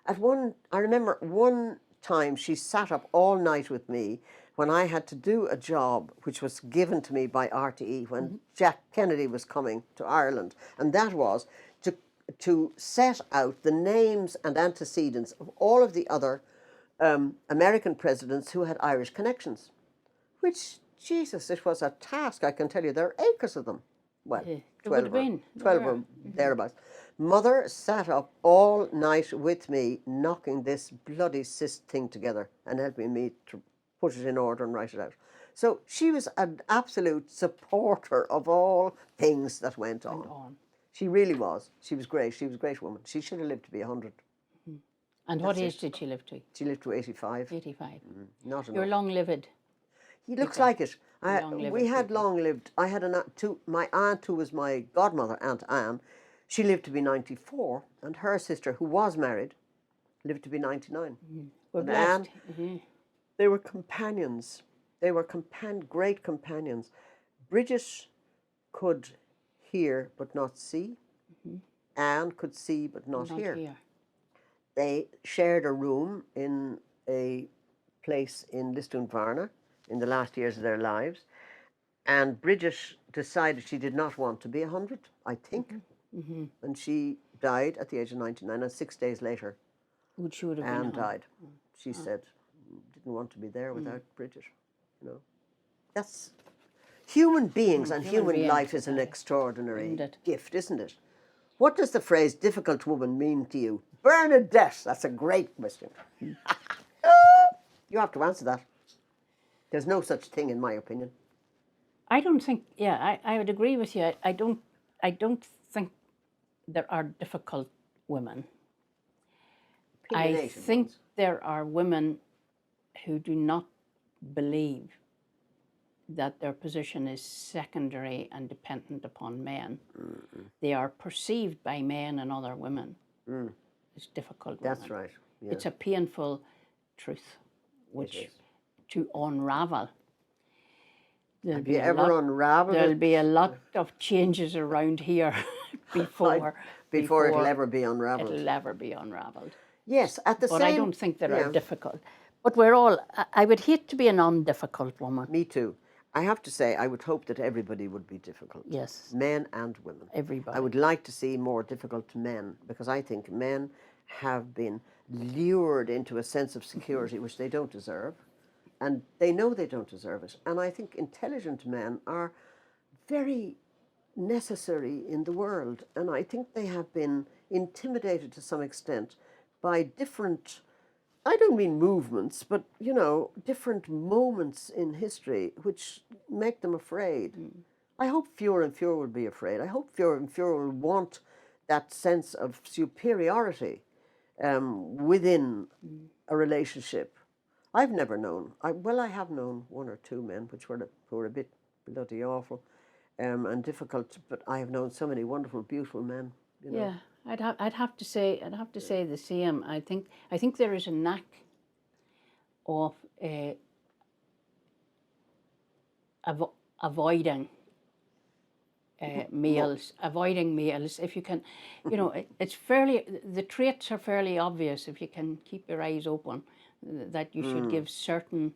I remember one time she sat up all night with me when I had to do a job which was given to me by RTE when Jack Kennedy was coming to Ireland, and that was to set out the names and antecedents of all of the other American presidents who had Irish connections, which, Jesus, it was a task, I can tell you. There are acres of them. Well, There 12 would have been. 12 or thereabouts. Mother sat up all night with me, knocking this bloody cyst thing together and helping me to put it in order and write it out. So she was an absolute supporter of all things that went on. She really was. She was great. She was a great woman. She should have lived to be 100. And what age did she live to? She lived to 85. 85. Not You're enough. long-lived. He looks like it. Long-lived We had people. long-lived. I had my aunt, who was my godmother, Aunt Anne. She lived to be 94, and her sister, who was married, lived to be 99. We're And blessed. Anne, they were companions. They were great companions. Bridget could hear but not see. Anne could see but not hear. They shared a room in a place in BYRNE in the last years of their lives. And Bridget decided she did not want to be 100, I think. And she died at the age of 99, and 6 days later, She would have been Anne 100. died. She said, didn't want to be there without Bridget, you know. That's human beings, and human beings, life is an extraordinary Isn't it? gift, isn't it? What does the phrase difficult woman mean to you? Bernadette, that's a great question. You have to answer that. There's no such thing, in my opinion. I don't think, I would agree with you. I don't think there are difficult women. I Opinionated think ones. there are women who do not believe that their position is secondary and dependent upon men. They are perceived by men and other women as difficult women. That's right. Yeah. It's a painful truth, which to unravel. Have you ever unravelled There'll it? be a lot of changes around here before it'll ever be unravelled. It'll ever be unravelled. Yes, at the But same... I don't think they are difficult. But we're all, I would hate to be an undifficult woman. Me too. I have to say, I would hope that everybody would be difficult. Yes. Men and women. Everybody. I would like to see more difficult men, because I think men have been lured into a sense of security which they don't deserve, and they know they don't deserve it. And I think intelligent men are very necessary in the world, and I think they have been intimidated to some extent by different, I don't mean movements, but, you know, different moments in history which make them afraid. I hope fewer and fewer will be afraid. I hope fewer and fewer will want that sense of superiority within a relationship. I've never known, I have known one or two men who were a bit bloody awful and difficult, but I have known so many wonderful, beautiful men. You know. Yeah, I'd have to say the same. I think there is a knack of avoiding males, if you can, you know, the traits are fairly obvious if you can keep your eyes open, that you should give certain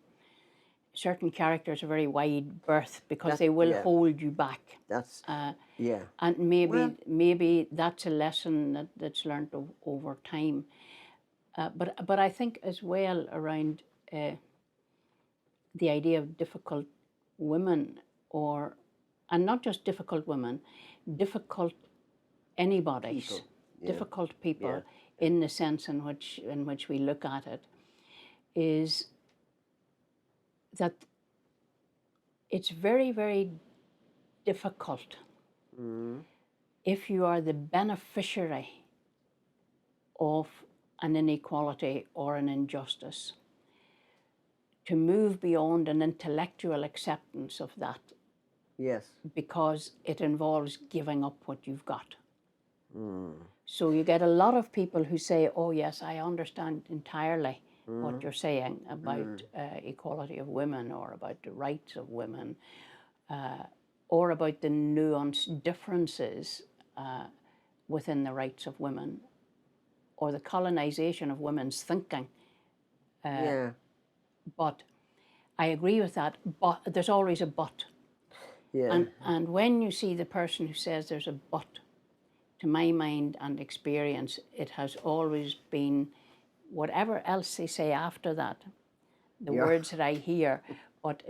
characters a very wide berth because they will hold you back. That's and maybe that's a lesson that's learned over time. But I think as well around the idea of difficult women, and not just difficult women, difficult anybody's, difficult people in the sense in which we look at it, is that it's very, very difficult if you are the beneficiary of an inequality or an injustice to move beyond an intellectual acceptance of that. Yes. Because it involves giving up what you've got. So you get a lot of people who say, oh yes, I understand entirely what you're saying about equality of women, or about the rights of women, or about the nuanced differences within the rights of women, or the colonization of women's thinking. But I agree with that, but there's always a but. Yeah. And when you see the person who says there's a but, to my mind and experience, it has always been whatever else they say after that, the words that I hear, but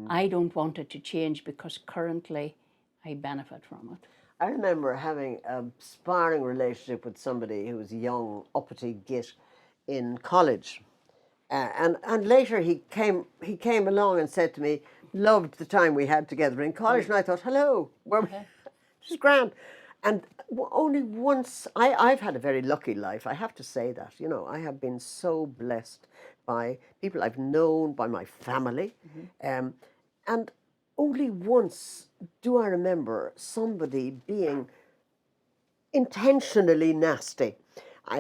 I don't want it to change because currently I benefit from it. I remember having a sparring relationship with somebody who was a young, uppity git in college. And later he came along and said to me, loved the time we had together in college. And I thought, hello, this is grand. And only once, I've had a very lucky life, I have to say that. You know, I have been so blessed by people I've known, by my family. And only once do I remember somebody being intentionally nasty.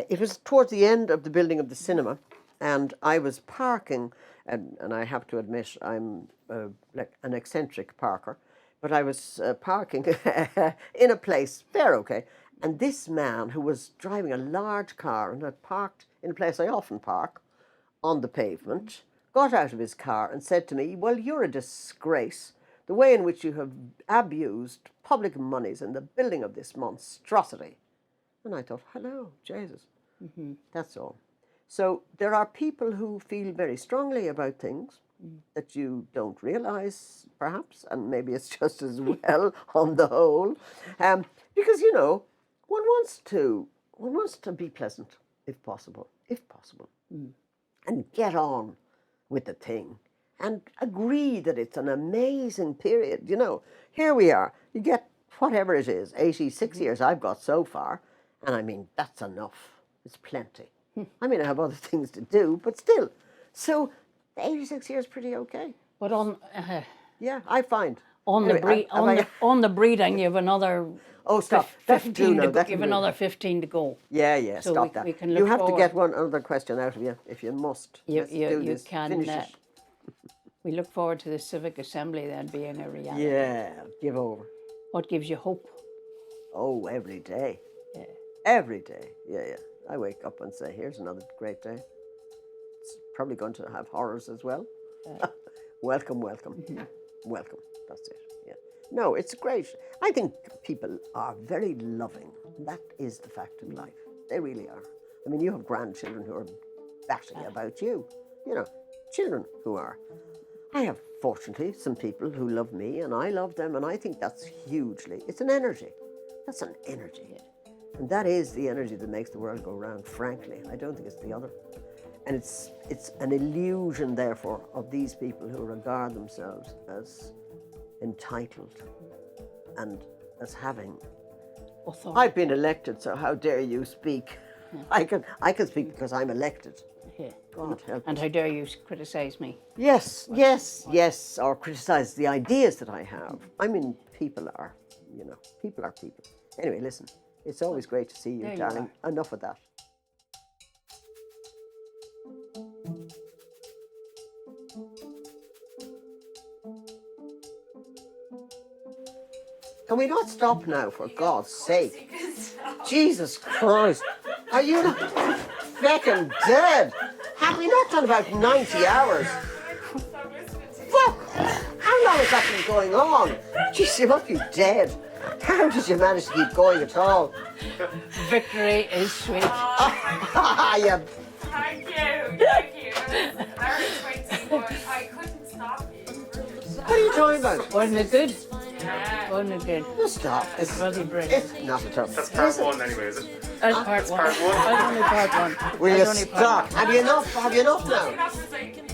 It was towards the end of the building of the cinema, and I was parking, and I have to admit I'm like an eccentric parker, but I was parking in a place, fair okay, and this man who was driving a large car and had parked in a place I often park, on the pavement, got out of his car and said to me, well, you're a disgrace. The way in which you have abused public monies in the building of this monstrosity. And I thought, hello, Jesus, that's all. So there are people who feel very strongly about things that you don't realise, perhaps, and maybe it's just as well on the whole. Because, you know, one wants to be pleasant, if possible, and get on with the thing. And agree that it's an amazing period. You know, here we are. You get whatever it is, 86 years I've got so far. And I mean, that's enough. It's plenty. I mean, I have other things to do, but still. So 86 years is pretty okay. But on... yeah, I find. On, anyway, on the breeding, you have another... Oh, stop. 15 to go. You have another 15 to go. Yeah, so stop that. You have to get one other question out of you, if you must. You can. Finish it. We look forward to the civic assembly then being a reality. Yeah, give over. What gives you hope? Oh, every day. Yeah. Every day, yeah. I wake up and say, here's another great day. It's probably going to have horrors as well. Welcome. Welcome, that's it, yeah. No, it's great. I think people are very loving. That is the fact of life. They really are. I mean, you have grandchildren who are batting about you. You know, children who are. I have, fortunately, some people who love me and I love them, and I think that's hugely, it's an energy. That's an energy. And that is the energy that makes the world go round, frankly. I don't think it's the other. And it's an illusion, therefore, of these people who regard themselves as entitled and as having. I've been elected, so how dare you speak? Yeah. I can speak because I'm elected. Yeah. God help And us. how dare you criticise me? Yes, yes, yes, or criticise the ideas that I have. I mean, people are people. Anyway, listen, it's always great to see you, There you darling. Enough of that. Can we not stop now, for God's sake? Jesus Christ. Are you not feckin' dead? Have we not done about 90 hours? Well, how long has that been going on? Jeez, you must be dead. How did you manage to keep going at all? Victory is sweet. You. Thank you. I was waiting, but I couldn't stop you. What are you talking about? Wasn't it good? Yeah. Wasn't it good? No, stop. It's bloody brilliant. It's not at all. That's part one anyway, is it? That's part one. That's only part one. Will you That's only part stop? Have you enough? Have you enough now? That's the thing.